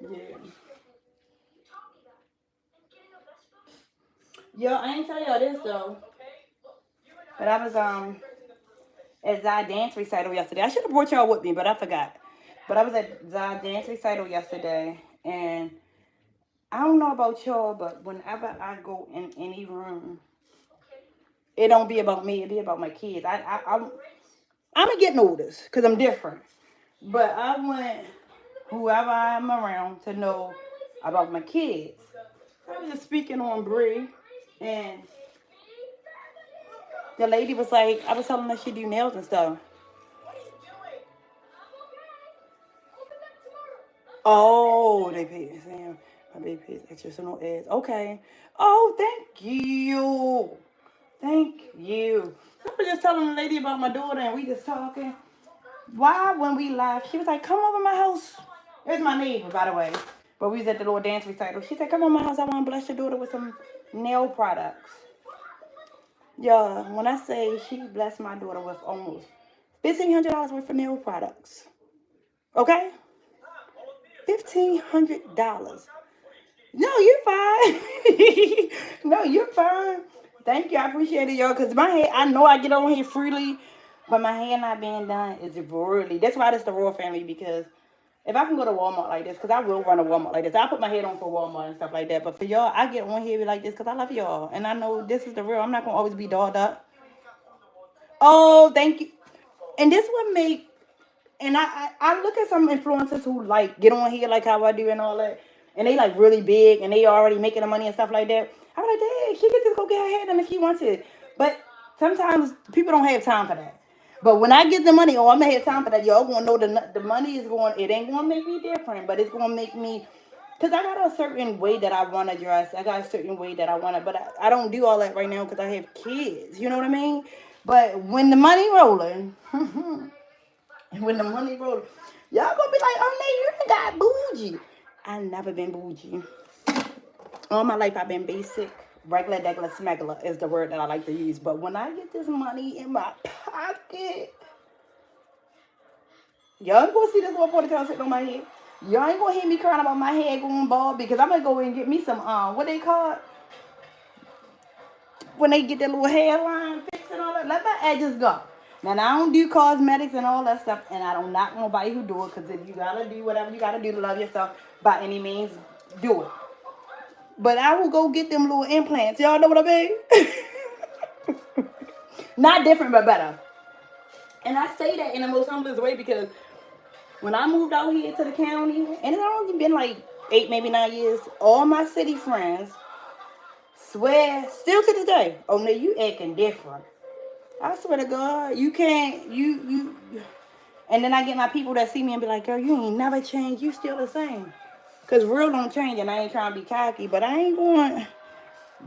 Yeah. Yo, I ain't tell y'all this though. But I was at Zai dance recital yesterday. I should have brought y'all with me, but I forgot. But I was at Zai dance recital yesterday, and I don't know about y'all, but whenever I go in any room, it don't be about me. It be about my kids. I'm getting older because I'm different. But I want whoever I'm around to know about my kids. I was just speaking on Bree, and the lady was like, I was telling her she do nails and stuff. Oh, they paid Sam. My baby pays extra, so no ads. Okay. Oh, thank you. Thank you. I was just telling the lady about my daughter, and we just talking. Why, when we left, she was like, come over my house. It's my neighbor, by the way. But we was at the little dance recital. She said, come over my house. I want to bless your daughter with some nail products. Yeah, when I say she blessed my daughter with almost $1,500 worth of nail products. Okay? $1,500. No, you're fine. No, you're fine. Thank you. I appreciate it, y'all. Because my hair, I know I get on here freely, but my hair not being done is really. That's why it's the Royal family. Because if I can go to Walmart like this, because I will run a Walmart like this. I put my head on for Walmart and stuff like that. But for y'all, I get on here like this because I love y'all. And I know this is the real. I'm not going to always be dolled up. Oh, thank you. And this would make, and I look at some influencers who like get on here like how I do and all that, and they like really big and they already making the money and stuff like that. I'm like, dang, she could just go get her hair done if she wants it. But sometimes people don't have time for that. But when I get the money, oh, I'm gonna have time for that. Y'all gonna know the money is going. It ain't gonna make me different, but it's gonna make me. Cause I got a certain way that I want to dress. I got a certain way that I want to, but I don't do all that right now because I have kids. You know what I mean? But when the money rolling, when the money rolling, y'all gonna be like, oh, no, you done got bougie. I never been bougie. All my life I've been basic. Regular, degular, smuggler is the word that I like to use. But when I get this money in my pocket, y'all ain't gonna see this little ponytail sitting on my head. Y'all ain't gonna hear me crying about my hair going bald because I'm gonna go and get me some what they call it? When they get that little hairline fixed and all that. Let my edges go. Now I don't do cosmetics and all that stuff, and I don't knock nobody who do it because if you gotta do whatever you gotta do to love yourself by any means, do it. But I will go get them little implants. Y'all know what I mean? Not different, but better. And I say that in the most humblest way because when I moved out here to the county, and it's only been like 8, maybe 9 years, all my city friends swear, still to this day, oh no, you acting different. I swear to God, you can't, and then I get my people that see me and be like, girl, you ain't never changed, you still the same. Because real don't change, and I ain't trying to be cocky, but I ain't going,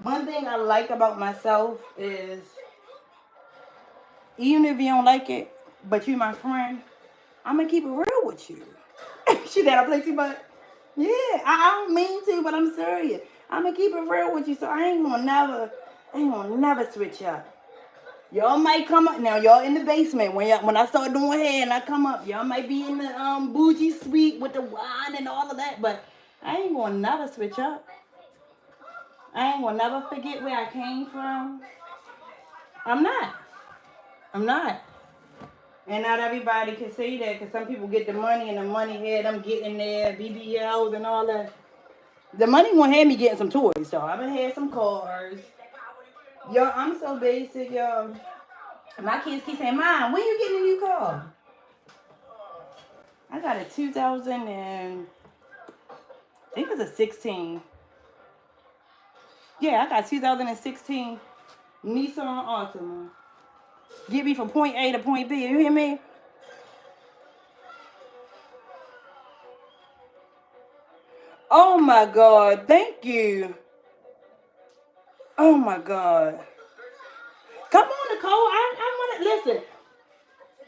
one thing I like about myself is, even if you don't like it, but you my friend, I'm going to keep it real with you. She said I play too much. Yeah, I don't mean to, but I'm serious. I'm going to keep it real with you, so I ain't gonna never switch up. Y'all might come up now. Y'all in the basement when I start doing hair and I come up. Y'all might be in the bougie suite with the wine and all of that, but I ain't gonna never switch up. I ain't gonna never forget where I came from. I'm not. I'm not. And not everybody can say that because some people get the money and the money had them getting their BBLs and all that. The money won't have me getting some toys, so I've had some cars. Yo, I'm so basic, yo. My kids keep saying, Mom, when you getting a new car? I got a 2000 and I think it was a 16. Yeah, I got 2016 Nissan Altima. Get me from point A to point B. You hear me? Oh my God. Thank you. Oh my God. Come on, Nicole. I want to listen.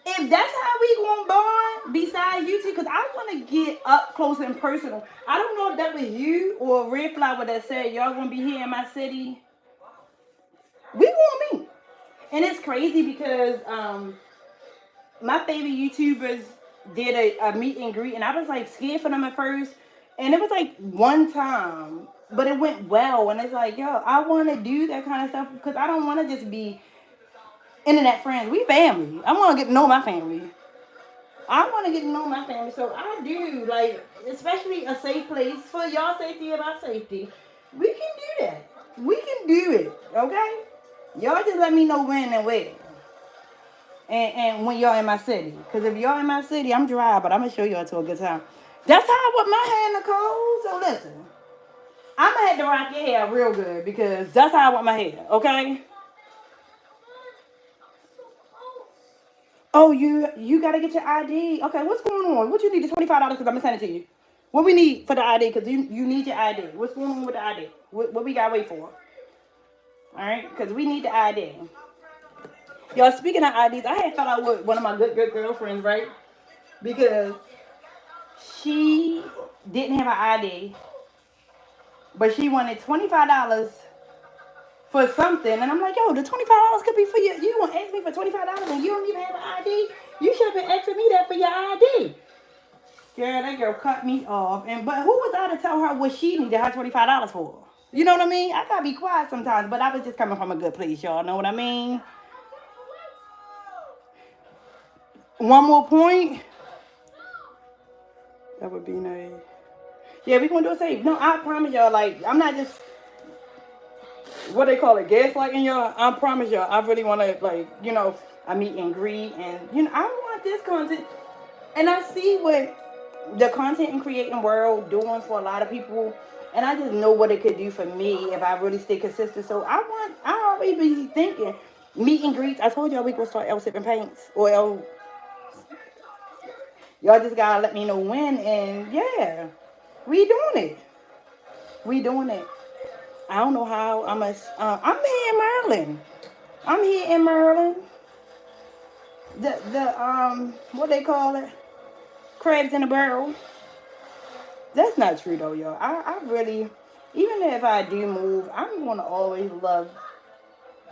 If that's how we going to bond, besides you two, because I want to get up close and personal. I don't know if that was you or Red Flower that said y'all going to be here in my city. We going to meet. And it's crazy because my favorite YouTubers did a meet and greet, and I was like scared for them at first, and it was like one time, but it went well, and it's like, yo, I want to do that kind of stuff because I don't want to just be internet friends. We family. I want to get to know my family. I want to get to know my family, so I do like, especially a safe place for y'all safety and my safety. We can do that. We can do it. Okay. Y'all just let me know when and where. And when y'all in my city. Because if y'all in my city, I'm dry, but I'm going to show y'all to a good time. That's how I want my hair, Nicole. So listen, I'm going to have to rock your hair real good because that's how I want my hair, okay? Oh, you got to get your ID. Okay, what's going on? What you need? The $25 because I'm going to send it to you. What we need for the ID because you need your ID. What's going on with the ID? What we got to wait for? All right? Because we need the ID. Y'all, speaking of IDs, I had fell out with one of my good girlfriends, right? Because she didn't have an ID, but she wanted $25 for something. And I'm like, yo, the $25 could be for you. You want to ask me for $25 and you don't even have an ID? You should have been asking me that for your ID. Girl, that girl cut me off. But who was I to tell her what she needed her $25 for? You know what I mean? I gotta be quiet sometimes, but I was just coming from a good place, y'all. Know what I mean? One more point. That would be nice. Yeah, we gonna do it safe. No, I promise y'all, like, I'm not just what they call it, gaslighting y'all. I promise y'all, I really wanna, like, I meet and greet, and I want this content. And I see what the content and creating world doing for a lot of people. And I just know what it could do for me if I really stay consistent. So I always be thinking, meet and greets. I told y'all we gonna start L sipping paints. Or y'all just gotta let me know when, and yeah. We doing it. We doing it. I don't know how I'm here in Maryland. I'm here in Maryland. The what they call it? Crabs in a barrel. That's not true though, y'all. I really, even if I do move, I'm gonna always love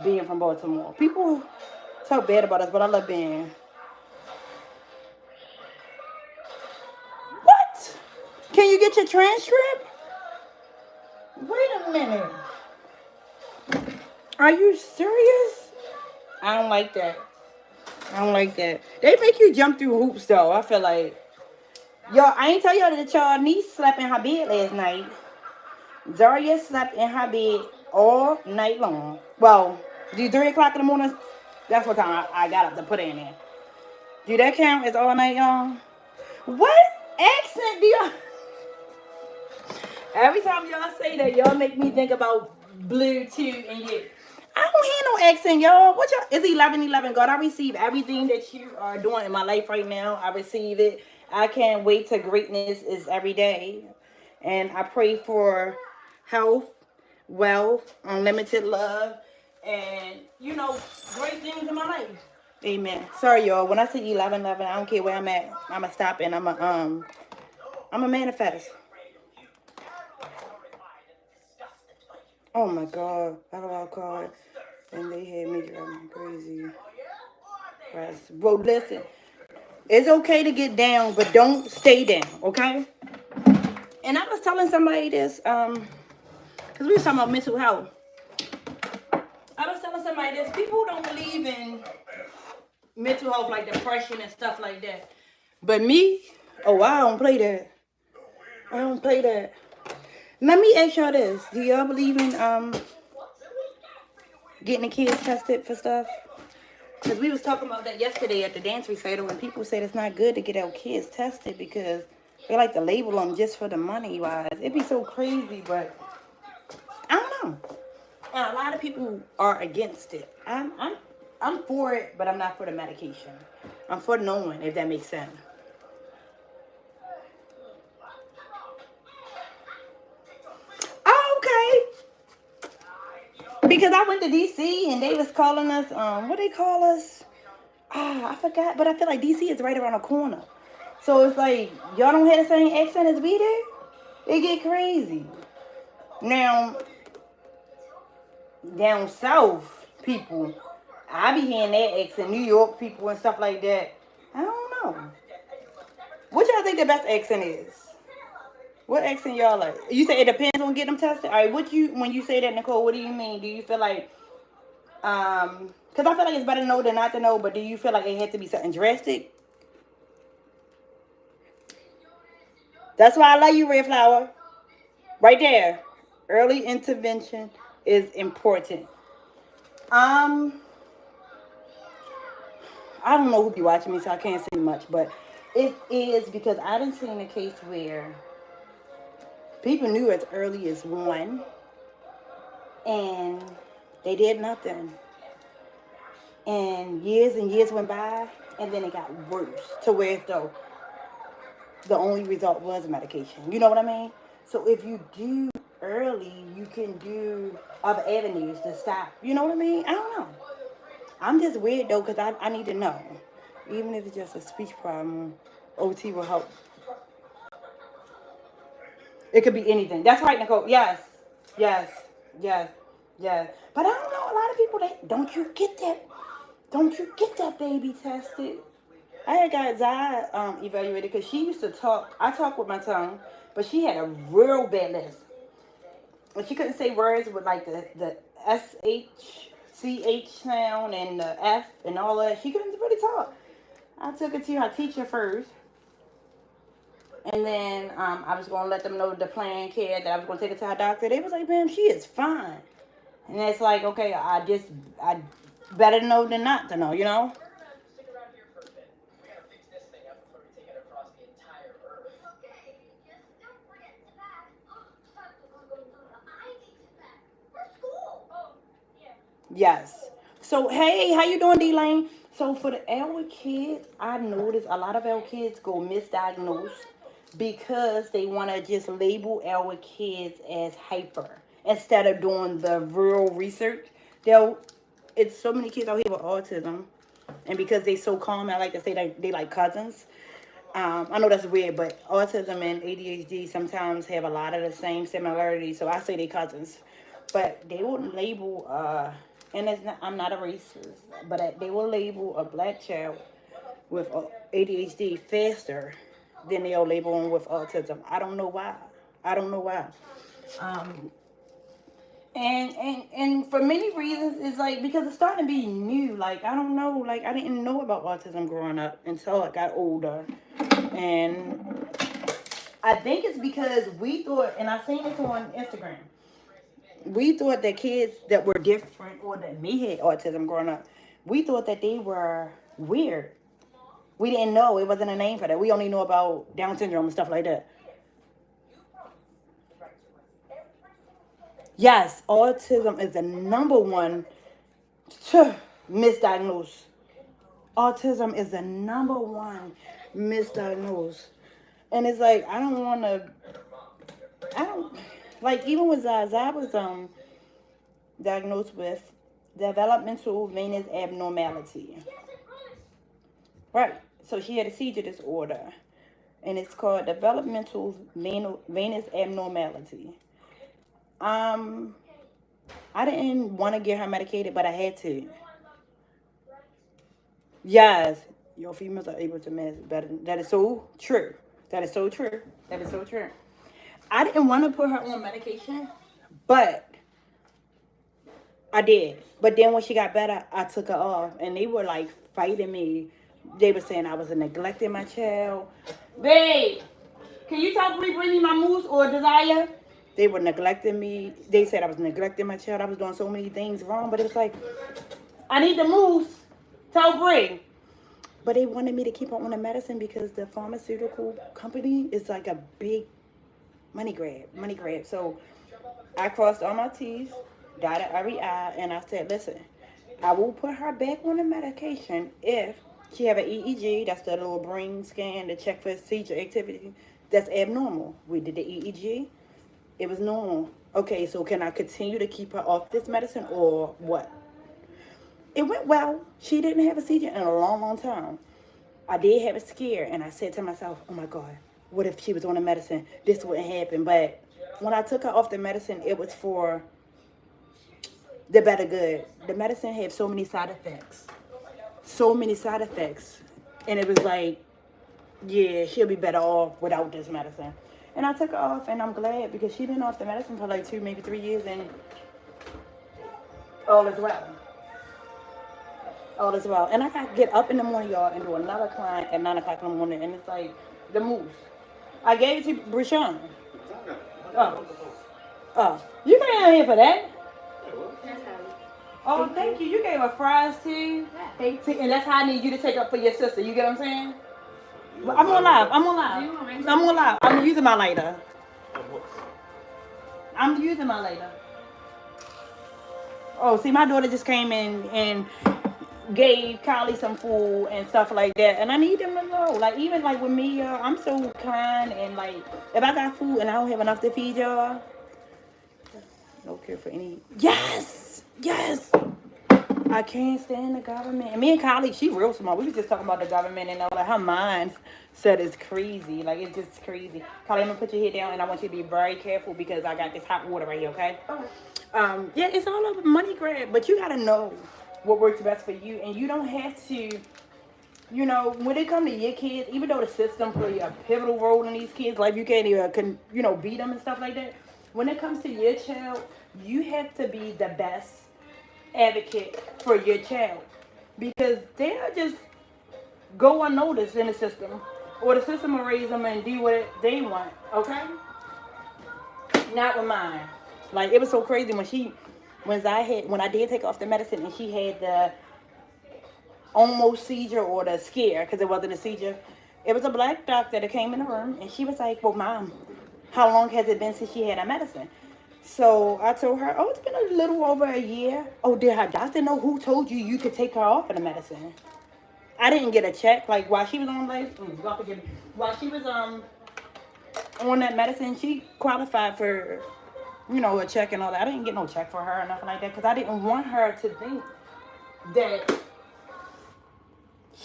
being from Baltimore. People talk bad about us, but I love being. What? Can you get your transcript? Wait a minute. Are you serious? I don't like that. I don't like that. They make you jump through hoops though. I feel like, yo, I ain't tell y'all that y'all niece slept in her bed last night. Zaria slept in her bed all night long. Well, do 3 o'clock in the morning? That's what time I got up to put in there. Do that count as all night, y'all? What accent do y'all? Every time y'all say that, y'all make me think about Bluetooth and you. I don't hear no accent, y'all. What y'all? It's 11:11. God, I receive everything that you are doing in my life right now. I receive it. I can't wait till greatness is every day. And I pray for health, wealth, unlimited love, and, great things in my life. Amen. Sorry, y'all. When I say 11:11, I don't care where I'm at. I'ma stop and I'm a manifest. Oh my God, R.A.W card, and they had me driving crazy. Bro, listen, it's okay to get down, but don't stay down, okay? And I was telling somebody this, because we were talking about mental health. I was telling somebody this. People don't believe in mental health like depression and stuff like that. But me, oh, I don't play that. I don't play that. Let me ask y'all this. Do y'all believe in getting the kids tested for stuff? Because we was talking about that yesterday at the dance recital, and people said it's not good to get our kids tested because they like to label them just for the money wise. It'd be so crazy, but I don't know. And a lot of people are against it. I'm for it, but I'm not for the medication. I'm for knowing, if that makes sense. Oh, okay. Because I went to DC and they was calling us, what they call us? I forgot, but I feel like DC is right around the corner. So it's like, y'all don't have the same accent as we do? It get crazy. Now, down south, people, I be hearing that accent, New York people and stuff like that. I don't know. What y'all think the best accent is? What accent y'all like? You say it depends on getting them tested. All right, when you say that, Nicole, what do you mean? Do you feel like because I feel like it's better to know than not to know, but do you feel like it had to be something drastic? That's why I love you, Red Flower. Right there. Early intervention is important. Um, I don't know who be watching me, so I can't say much, but it is because I didn't see a case where people knew as early as one and they did nothing. And years went by, and then it got worse to where as though the only result was medication. You know what I mean? So if you do early, you can do other avenues to stop. You know what I mean? I don't know. I'm just weird though because I need to know. Even if it's just a speech problem, OT will help. It could be anything. That's right, Nicole. Yes. Yes. Yes. Yes. But I don't know. A lot of people that don't you get that? Don't you get that baby tested? I had got Zai evaluated because she used to talk. I talk with my tongue, but she had a real bad list. And she couldn't say words with like the SH, CH sound and the F and all that. She couldn't really talk. I took it to her teacher first. And then I was going to let them know the plan care that I was going to take it to her doctor. They was like, ma'am, she is fine. And it's like, okay, I better know than not to know, you know? Yes. So hey, how you doing, D-Lane? So for the L kids, I noticed a lot of L kids go misdiagnosed because they want to just label L kids as hyper instead of doing the real research. They'll it's so many kids out here with autism, and because they so calm, I like to say that they like cousins. I know that's weird, but autism and ADHD sometimes have a lot of the same similarities. So I say they cousins, but they will label and it's not, I'm not a racist, but they will label a black child with ADHD faster than they'll label them with autism. I don't know why. I don't know why. Um, and for many reasons, it's like because it's starting to be new. Like I don't know. Like I didn't know about autism growing up until I got older, and I think it's because we thought, and I seen this on Instagram. We thought that kids that were different or that me had autism growing up, we thought that they were weird. We didn't know it wasn't a name for that. We only know about Down syndrome and stuff like that. Yes, autism is the number one misdiagnosed. Autism is the number one misdiagnosed. And it's like I don't like even with Zai was diagnosed with developmental venous abnormality. Right. So she had a seizure disorder, and it's called developmental venous abnormality. Um, I didn't want to get her medicated, but I had to. Yes, your females are able to manage better. That is so true. That is so true. That is so true. I didn't want to put her on medication, but I did. But then when she got better, I took her off, and they were like fighting me. They were saying I was neglecting my child. Babe, can you tell Bree bring me my mousse or desire? They were neglecting me. They said I was neglecting my child. I was doing so many things wrong, but it was like I need the mousse. Tell Bree. But they wanted me to keep on the medicine because the pharmaceutical company is like a big money grab. Money grab. So I crossed all my T's, dotted every I, and I said, listen, I will put her back on the medication if she have an EEG, that's the little brain scan to check for seizure activity, that's abnormal. We did the EEG. It was normal. Okay, so can I continue to keep her off this medicine or what? It went well. She didn't have a seizure in a long, long time. I did have a scare, and I said to myself, oh my God, what if she was on the medicine? This wouldn't happen. But when I took her off the medicine, it was for the better good. The medicine had so many side effects. So many side effects. And it was like, yeah, she'll be better off without this medicine. And I took her off, and I'm glad because she'd been off the medicine for like 2, maybe 3 years, and all is well. All is well. And I got to get up in the morning, y'all, and do another client at 9 o'clock in the morning, and it's like the moose. I gave it to Brishon. Oh. Oh. You came out here for that? Oh, thank you. You gave her fries too. See, and that's how I need you to take up for your sister. You get what I'm saying? I'm on live. I'm on live. I'm on live. I'm using my lighter. I'm using my lighter. Oh, see, my daughter just came in and gave Kylie some food and stuff like that, and I need them to know. Like, even like with me, I'm so kind, and like if I got food and I don't have enough to feed y'all, no care for any. Yes, yes. I can't stand the government. And me and Kylie, she real smart. We was just talking about the government and all that. Her mind said it's crazy. Like, it's just crazy. Kylie, I'm gonna put your head down, and I want you to be very careful because I got this hot water right here. Okay. Yeah, it's all over money grab, but you gotta know what works best for you, and you don't have to, you know, when it comes to your kids, even though the system play a pivotal role in these kids, like you can't even, you know, beat them and stuff like that. When it comes to your child, you have to be the best advocate for your child because they'll just go unnoticed in the system, or the system will raise them and do what they want. Okay, not with mine. Like, it was so crazy when I did take off the medicine and she had the almost seizure or the scare, because it wasn't a seizure. It was a black doctor that came in the room, and she was like, well, Mom, how long has it been since she had her medicine? So I told her, oh, it's been a little over a year. Oh, did her doctor know who told you you could take her off of the medicine? I didn't get a check. Like, while she was on, like, God forgive me, while she was on that medicine, she qualified for, you know, a check and all that. I didn't get no check for her or nothing like that because I didn't want her to think that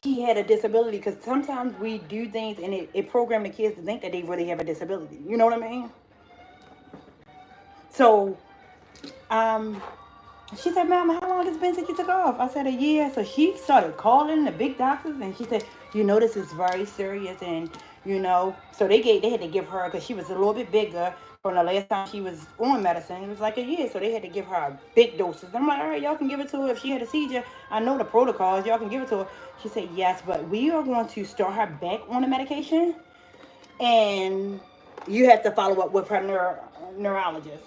she had a disability, because sometimes we do things and it programmed the kids to think that they really have a disability. You know what I mean? So, she said, Mom, how long has it been since you took off? I said, a year. So she started calling the big doctors, and she said, you know, this is very serious, and, you know, so they had to give her, because she was a little bit bigger from the last time she was on medicine. It was like a year, so they had to give her a big doses. I'm like, all right, y'all can give it to her. If she had a seizure, I know the protocols. Y'all can give it to her. She said, yes, but we are going to start her back on the medication, and you have to follow up with her neurologist.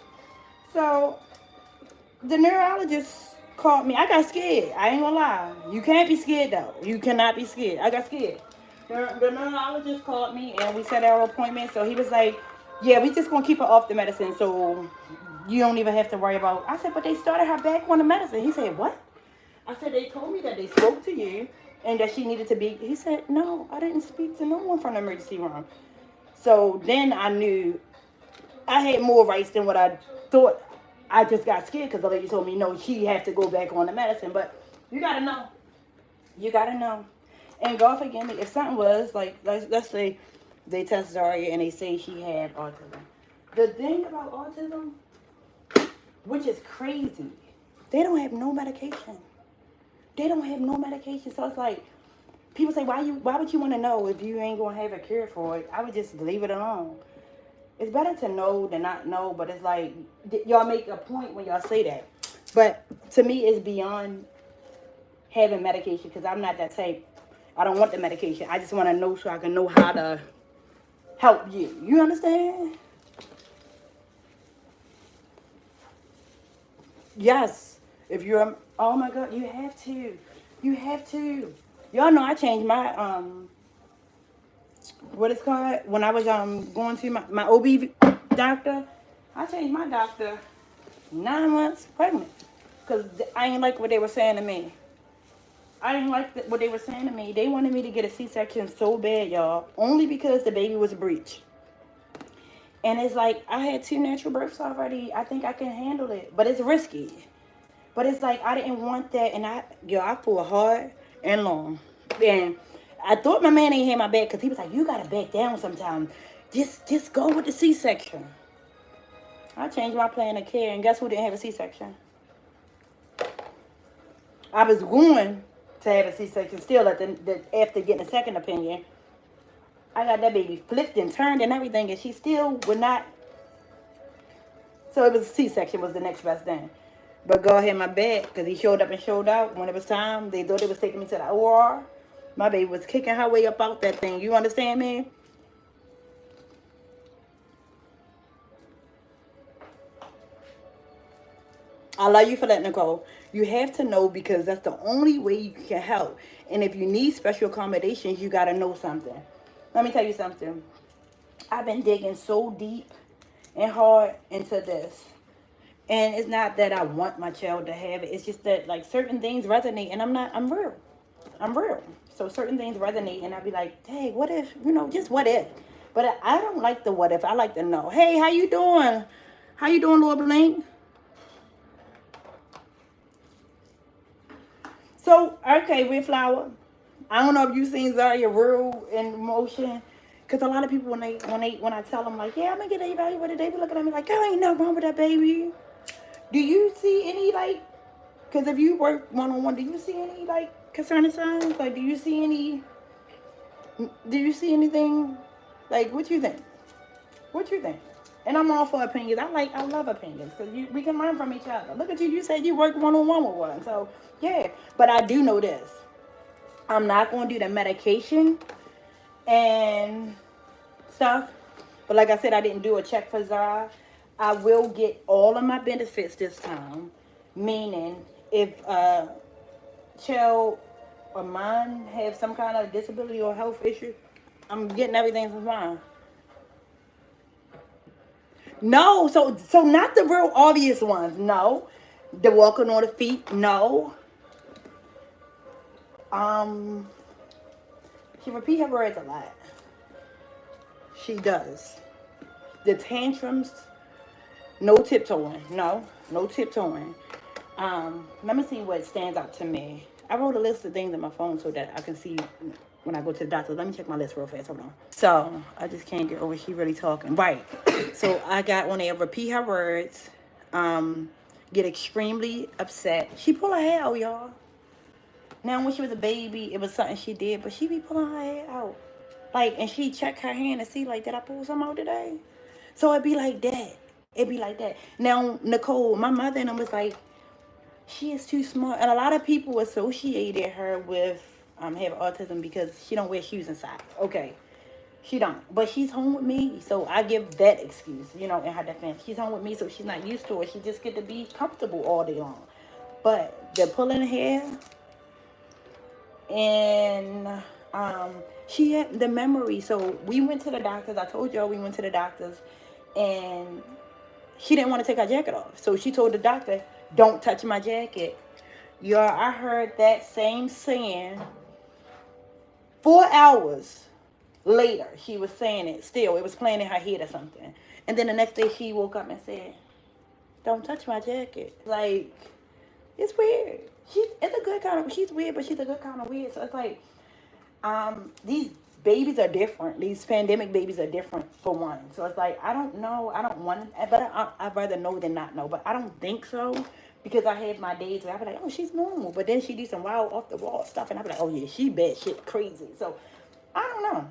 So the neurologist called me. I got scared. I ain't gonna lie. You can't be scared, though. You cannot be scared. I got scared. The neurologist called me, and we set our appointment. So he was like, yeah, we just gonna keep her off the medicine, so you don't even have to worry about. I said, but they started her back on the medicine. He said, what? I said, they told me that they spoke to you and that she needed to be. He said, no, I didn't speak to no one from the emergency room. So then I knew I had more rights than what I thought. I just got scared because the lady told me, no, she had to go back on the medicine. But you got to know. You got to know. And God forgive me, if something was, like, let's say they test Zaria and they say she had autism. The thing about autism, which is crazy, they don't have no medication. They don't have no medication. So it's like, people say, why would you want to know if you ain't going to have a cure for it? I would just leave it alone. It's better to know than not know, but it's like, y'all make a point when y'all say that. But to me, it's beyond having medication, because I'm not that type. I don't want the medication. I just want to know so I can know how to help you. You understand? Yes. If you're, oh my God, you have to. You have to. Y'all know I changed my, what it's called, when I was going to my OB doctor. I changed my doctor 9 months pregnant because I didn't like what they were saying to me. I didn't like what they were saying to me. They wanted me to get a C-section so bad, y'all, only because the baby was a breech. And it's like, I had 2 natural births already. I think I can handle it, but it's risky. But it's like, I didn't want that, and I pull hard and long. And I thought my man ain't had my back, because he was like, you got to back down sometimes. Just go with the C-section. I changed my plan of care, and guess who didn't have a C-section? I was going to have a C-section still after getting a second opinion. I got that baby flipped and turned and everything, and she still would not. So it was a C-section was the next best thing. But God had my back because he showed up and showed out when it was time. They thought they was taking me to the OR. My baby was kicking her way up out that thing. You understand me? I love you for that, Nicole. You have to know because that's the only way you can help. And if you need special accommodations, you got to know something. Let me tell you something. I've been digging so deep and hard into this. And it's not that I want my child to have it. It's just that like certain things resonate and I'm real. I'm real. So certain things resonate and I'll be like, hey, what if, just what if? But I don't like the what if. I like to know. Hey, how you doing? How you doing, Lord Blank? So, okay, Red Flower. I don't know if you seen Zaria real in motion. Cause a lot of people when I tell them like, yeah, I'm gonna get evaluated, they be looking at me like, oh, ain't nothing wrong with that baby. Do you see any like? Cause if you work one on one, do you see any like concerning signs? Like, do you see any? Do you see anything? Like, what you think? What you think? And I'm all for opinions. I love opinions because we can learn from each other. Look at you. You said you work one on one with one. So yeah, but I do know this. I'm not going to do the medication and stuff. But like I said, I didn't do a check for Zara. I will get all of my benefits this time. Meaning, if child or mine have some kind of disability or health issue, I'm getting everything from mine. No, so not the real obvious ones. No, the walking on the feet. No. Um, she repeat her words a lot. She does. The tantrums. No tiptoeing. No tiptoeing. Let me see what stands out to me. I wrote a list of things in my phone so that I can see when I go to the doctor. Let me check my list real fast. Hold on. So I just can't get over. She really talking. Right. So I got on there. Repeat her words. Get extremely upset. She pull her hair out, y'all. Now when she was a baby, it was something she did, but she be pulling her hair out. Like, and she check her hand and see, like, did I pull something out today? So it'd be like that. It'd be like that. Now, Nicole, my mother and them was like, she is too smart. And a lot of people associated her with having autism because she don't wear shoes inside. Okay. She don't. But she's home with me, so I give that excuse, in her defense. She's home with me, so she's not used to it. She just get to be comfortable all day long. But the pulling hair and she had the memory. So we went to the doctors. I told y'all we went to the doctors, and she didn't want to take her jacket off. So she told the doctor, don't touch my jacket. Y'all, I heard that same saying 4 hours later. She was saying it still. It was playing in her head or something. And then the next day she woke up and said, don't touch my jacket. Like, it's weird. It's a good kind of, she's weird, but she's a good kind of weird. So it's like, these babies are different. These pandemic babies are different for one. So it's like, I don't know. I don't want, but I'd rather know than not know. But I don't think so because I have my days where I be like, oh, she's normal. But then she do some wild off the wall stuff. And I be like, oh, yeah, she bad shit crazy. So I don't know.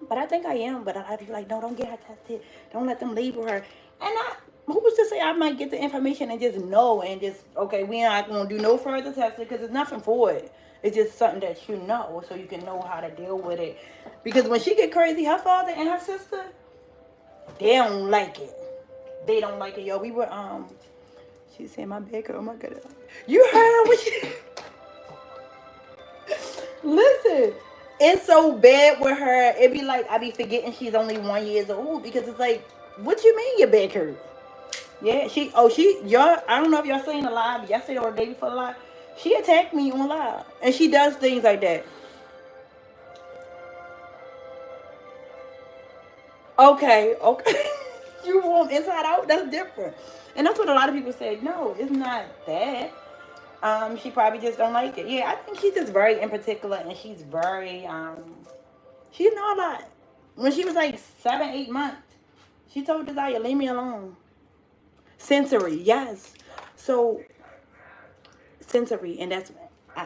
But I think I am. But I'd be like, no, don't get her tested. Don't let them label her. And who was to say I might get the information and just know and just, okay, we not going to do no further testing because there's nothing for it. It's just something that you know so you can know how to deal with it. Because when she get crazy, her father and her sister, they don't like it. They don't like it. Yo, we were, she said, my bad girl, my God. You heard what she... Listen, it's so bad with her. It be like, I be forgetting she's only 1 year old because it's like, what you mean your back hurt? Yeah, y'all, I don't know if y'all seen the live yesterday or the day before the live. She attacked me on live. And she does things like that. Okay. You want inside out? That's different. And that's what a lot of people say. No, it's not that. She probably just don't like it. Yeah, I think she's just very in particular and she's very, she know a lot. When she was like 7, 8 months, she told Desire, leave me alone. Sensory, yes. So sensory, and that's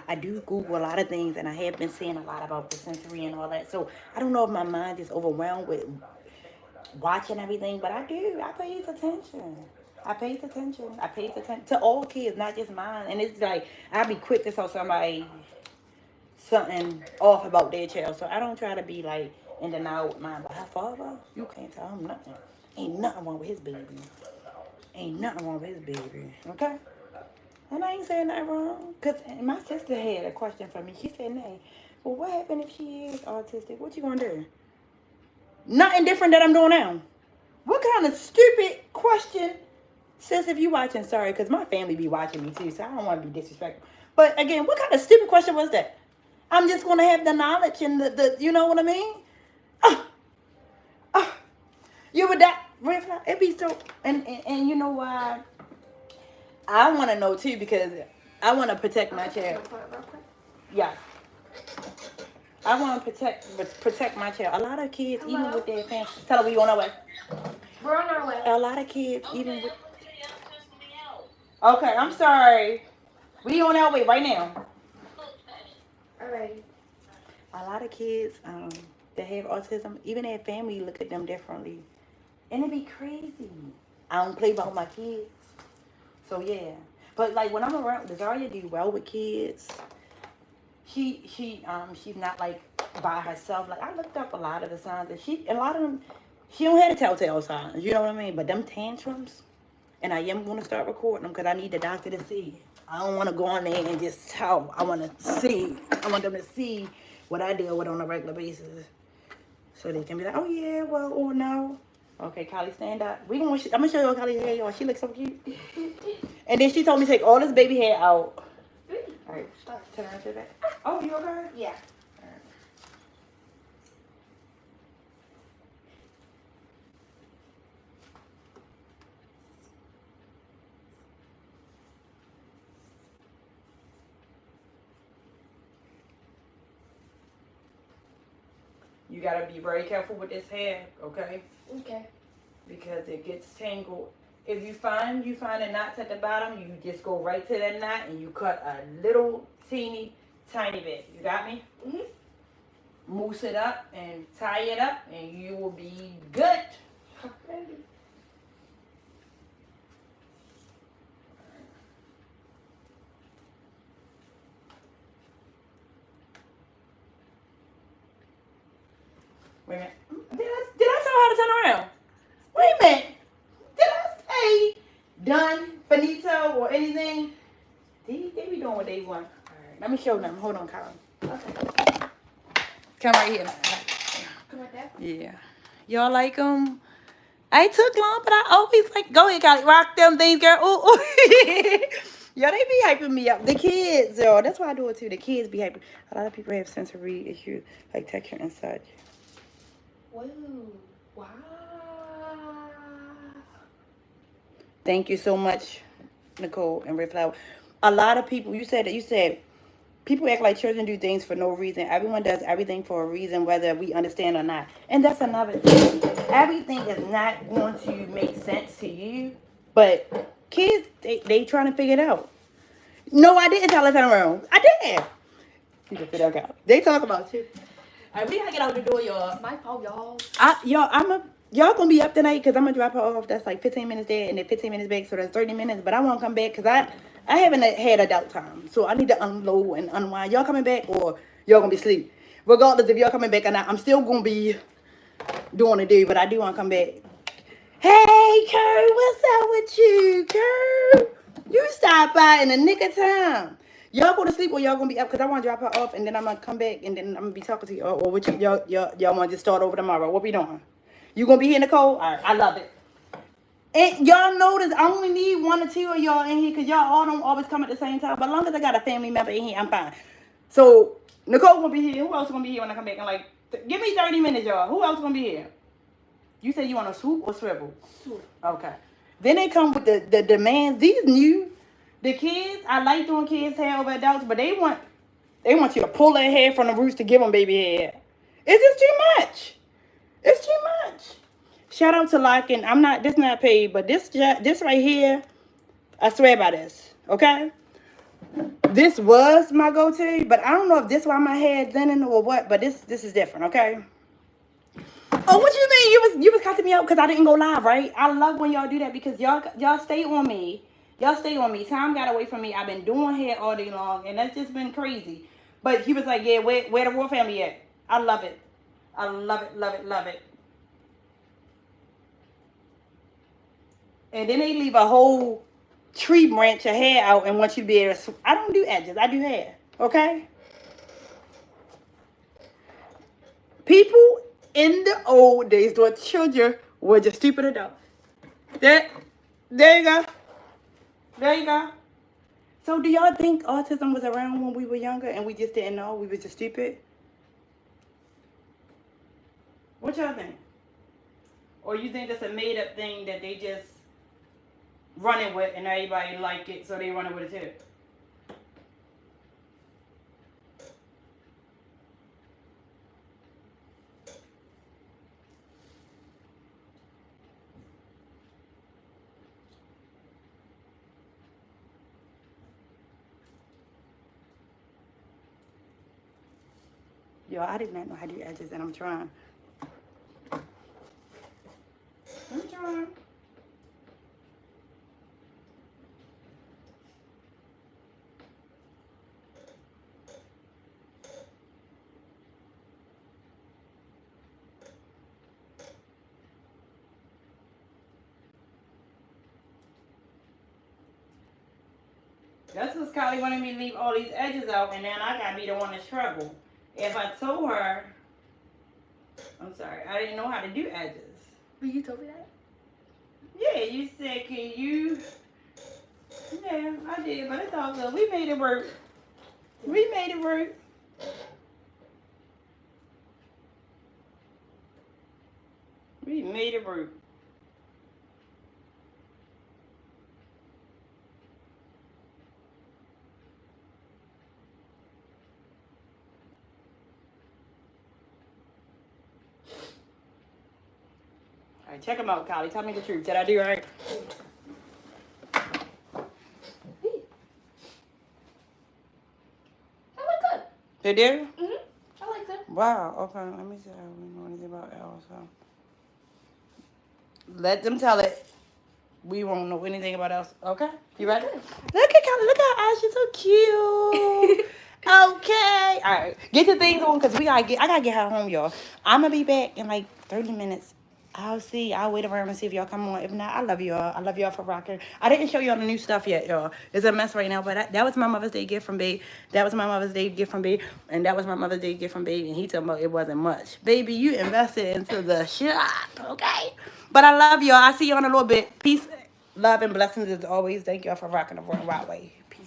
I do Google a lot of things, and I have been seeing a lot about the sensory and all that. So I don't know if my mind is overwhelmed with watching everything, but I do. I pay attention. I pay attention. I pay attention to all kids, not just mine. And it's like I'd be quick to tell somebody something off about their child. So I don't try to be like in denial with mine. But her father, you can't tell him nothing. Ain't nothing wrong with his baby. Ain't nothing wrong with his baby. Okay? And I ain't saying nothing wrong. Because my sister had a question for me. She said, Nay, well, what happened if she is autistic? What you gonna do? Nothing different that I'm doing now. What kind of stupid question? Sis, if you watching, sorry, because my family be watching me too, so I don't want to be disrespectful. But again, what kind of stupid question was that? I'm just going to have the knowledge and the you know what I mean? You would die. It'd be so, and you know why? I want to know too, because I want to protect my child. Yes. I want to protect my child. A lot of kids, even with their family, tell her we on our way. We're on our way. A lot of kids, even with. Okay, I'm sorry. We on our way right now. Alrighty. A lot of kids that have autism, even their family look at them differently. And it be crazy. I don't play about my kids. So yeah. But like when I'm around, Desiree do well with kids. She's not like by herself. Like I looked up a lot of the signs that a lot of them, she don't have the telltale signs. You know what I mean? But them tantrums, and I am going to start recording them because I need the doctor to see. I don't want to go on there and just tell. I want to see. I want them to see what I deal with on a regular basis. So they can be like, oh yeah, well, or no. Okay, Kylie, stand up. I'm going to show you Kylie's hair, y'all. She looks so cute. And then she told me to take all this baby hair out. All right, turn around to the back. Oh, you okay? Yeah. You gotta be very careful with this hair, okay? Okay. Because it gets tangled. If you find the knots at the bottom, you just go right to that knot and you cut a little tiny bit. You got me? Mhm. Mousse it up and tie it up, and you will be good. Ready. Wait a minute. Did I tell her how to turn around? Wait a minute. Did I say done, finito, or anything? They be doing what they want. All right. Let me show them. Hold on, Colin. Okay. Come right here. Come right there. Yeah. Y'all like them? I took long, but I always like. Go ahead, Kylie. Rock them things, girl. Ooh, ooh. Yo, they be hyping me up. The kids, yo. That's why I do it too. The kids be hyping. A lot of people have sensory issues, like texture and such. Whoa. Wow. Thank you so much, Nicole and Red Flower. A lot of people, you said people act like children do things for no reason. Everyone does everything for a reason, whether we understand or not. And that's another thing. Everything is not going to make sense to you, but kids, they trying to figure it out. No, I didn't tell her that wrong. I did. You can figure that out. They talk about you. All right, we gotta get out the door, y'all. My fault, y'all. Y'all gonna be up tonight because I'm gonna drop her off. That's like 15 minutes there and then 15 minutes back, so that's 30 minutes. But I won't come back because I haven't had adult time, so I need to unload and unwind. Y'all coming back or y'all gonna be asleep? Regardless if y'all coming back or not, I'm still gonna be doing the day, but I do want to come back. Hey, Kurt, what's up with you, Kurt? You stopped by in the nick of time. Y'all go to sleep or y'all gonna be up? Because I want to drop her off and then I'm gonna come back and then I'm gonna be talking to you. Or what y'all want to just start over tomorrow? What we doing? You gonna be here, Nicole? All right, I love it. And y'all notice I only need 1 or 2 of y'all in here because y'all all don't always come at the same time. But as long as I got a family member in here, I'm fine. So Nicole gonna be here. Who else gonna be here when I come back? And like, give me 30 minutes, y'all. Who else gonna be here? You say you want a swoop or swivel? Swoop. Okay. Then they come with the demands. These new, the kids, I like doing kids' hair over adults, but they want you to pull their hair from the roots to give them baby hair. It's just too much. It's too much. Shout out to Larkin. This not paid, but this right here, I swear by this. Okay? This was my go-to, but I don't know if this why my hair thinning or what. But this is different, okay? Oh, what you mean? You was cussing me out because I didn't go live, right? I love when y'all do that because y'all stay on me. Y'all stay on me. Time got away from me. I've been doing hair all day long, and that's just been crazy. But he was like, "Yeah, where the royal family at?" I love it. I love it, love it, love it. And then they leave a whole tree branch of hair out and want you to be able to. I don't do edges. I do hair. Okay. People in the old days thought children were just stupid adults. There, there you go. There you go. So do y'all think autism was around when we were younger and we just didn't know? We was just stupid? What y'all think? Or you think that's a made up thing that they just running with and everybody like it, so they running with it too? Yo, I did not know how to do edges and I'm trying. I'm trying. That's what Kylie wanted me to leave all these edges out, and then I gotta be the one to struggle. If I told her, I'm sorry, I didn't know how to do edges. But you told me that? Yeah, you said, can you? Yeah, I did, but it's all good. We made it work. We made it work. We made it work. All right, check them out, Kylie. Tell me the truth. Did I do right? I look good. They do? I like them. Wow. Okay. Let me see how we know anything about Elsa. Let them tell it. We won't know anything about Elsa. Okay. You ready? Look at Kylie. Look at Ash. She's so cute. Okay. All right. Get your things on because I gotta get her home, y'all. I'm gonna be back in like 30 minutes. I'll see. I'll wait around and see if y'all come on. If not, I love y'all. I love y'all for rocking. I didn't show y'all the new stuff yet, y'all. It's a mess right now, but that was my Mother's Day gift from Babe. That was my Mother's Day gift from Babe. And that was my Mother's Day gift from Babe. And he told me it wasn't much. Baby, you invested into the shop, okay? But I love y'all. I'll see y'all in a little bit. Peace, love, and blessings as always. Thank y'all for rocking the R.A.W. Peace.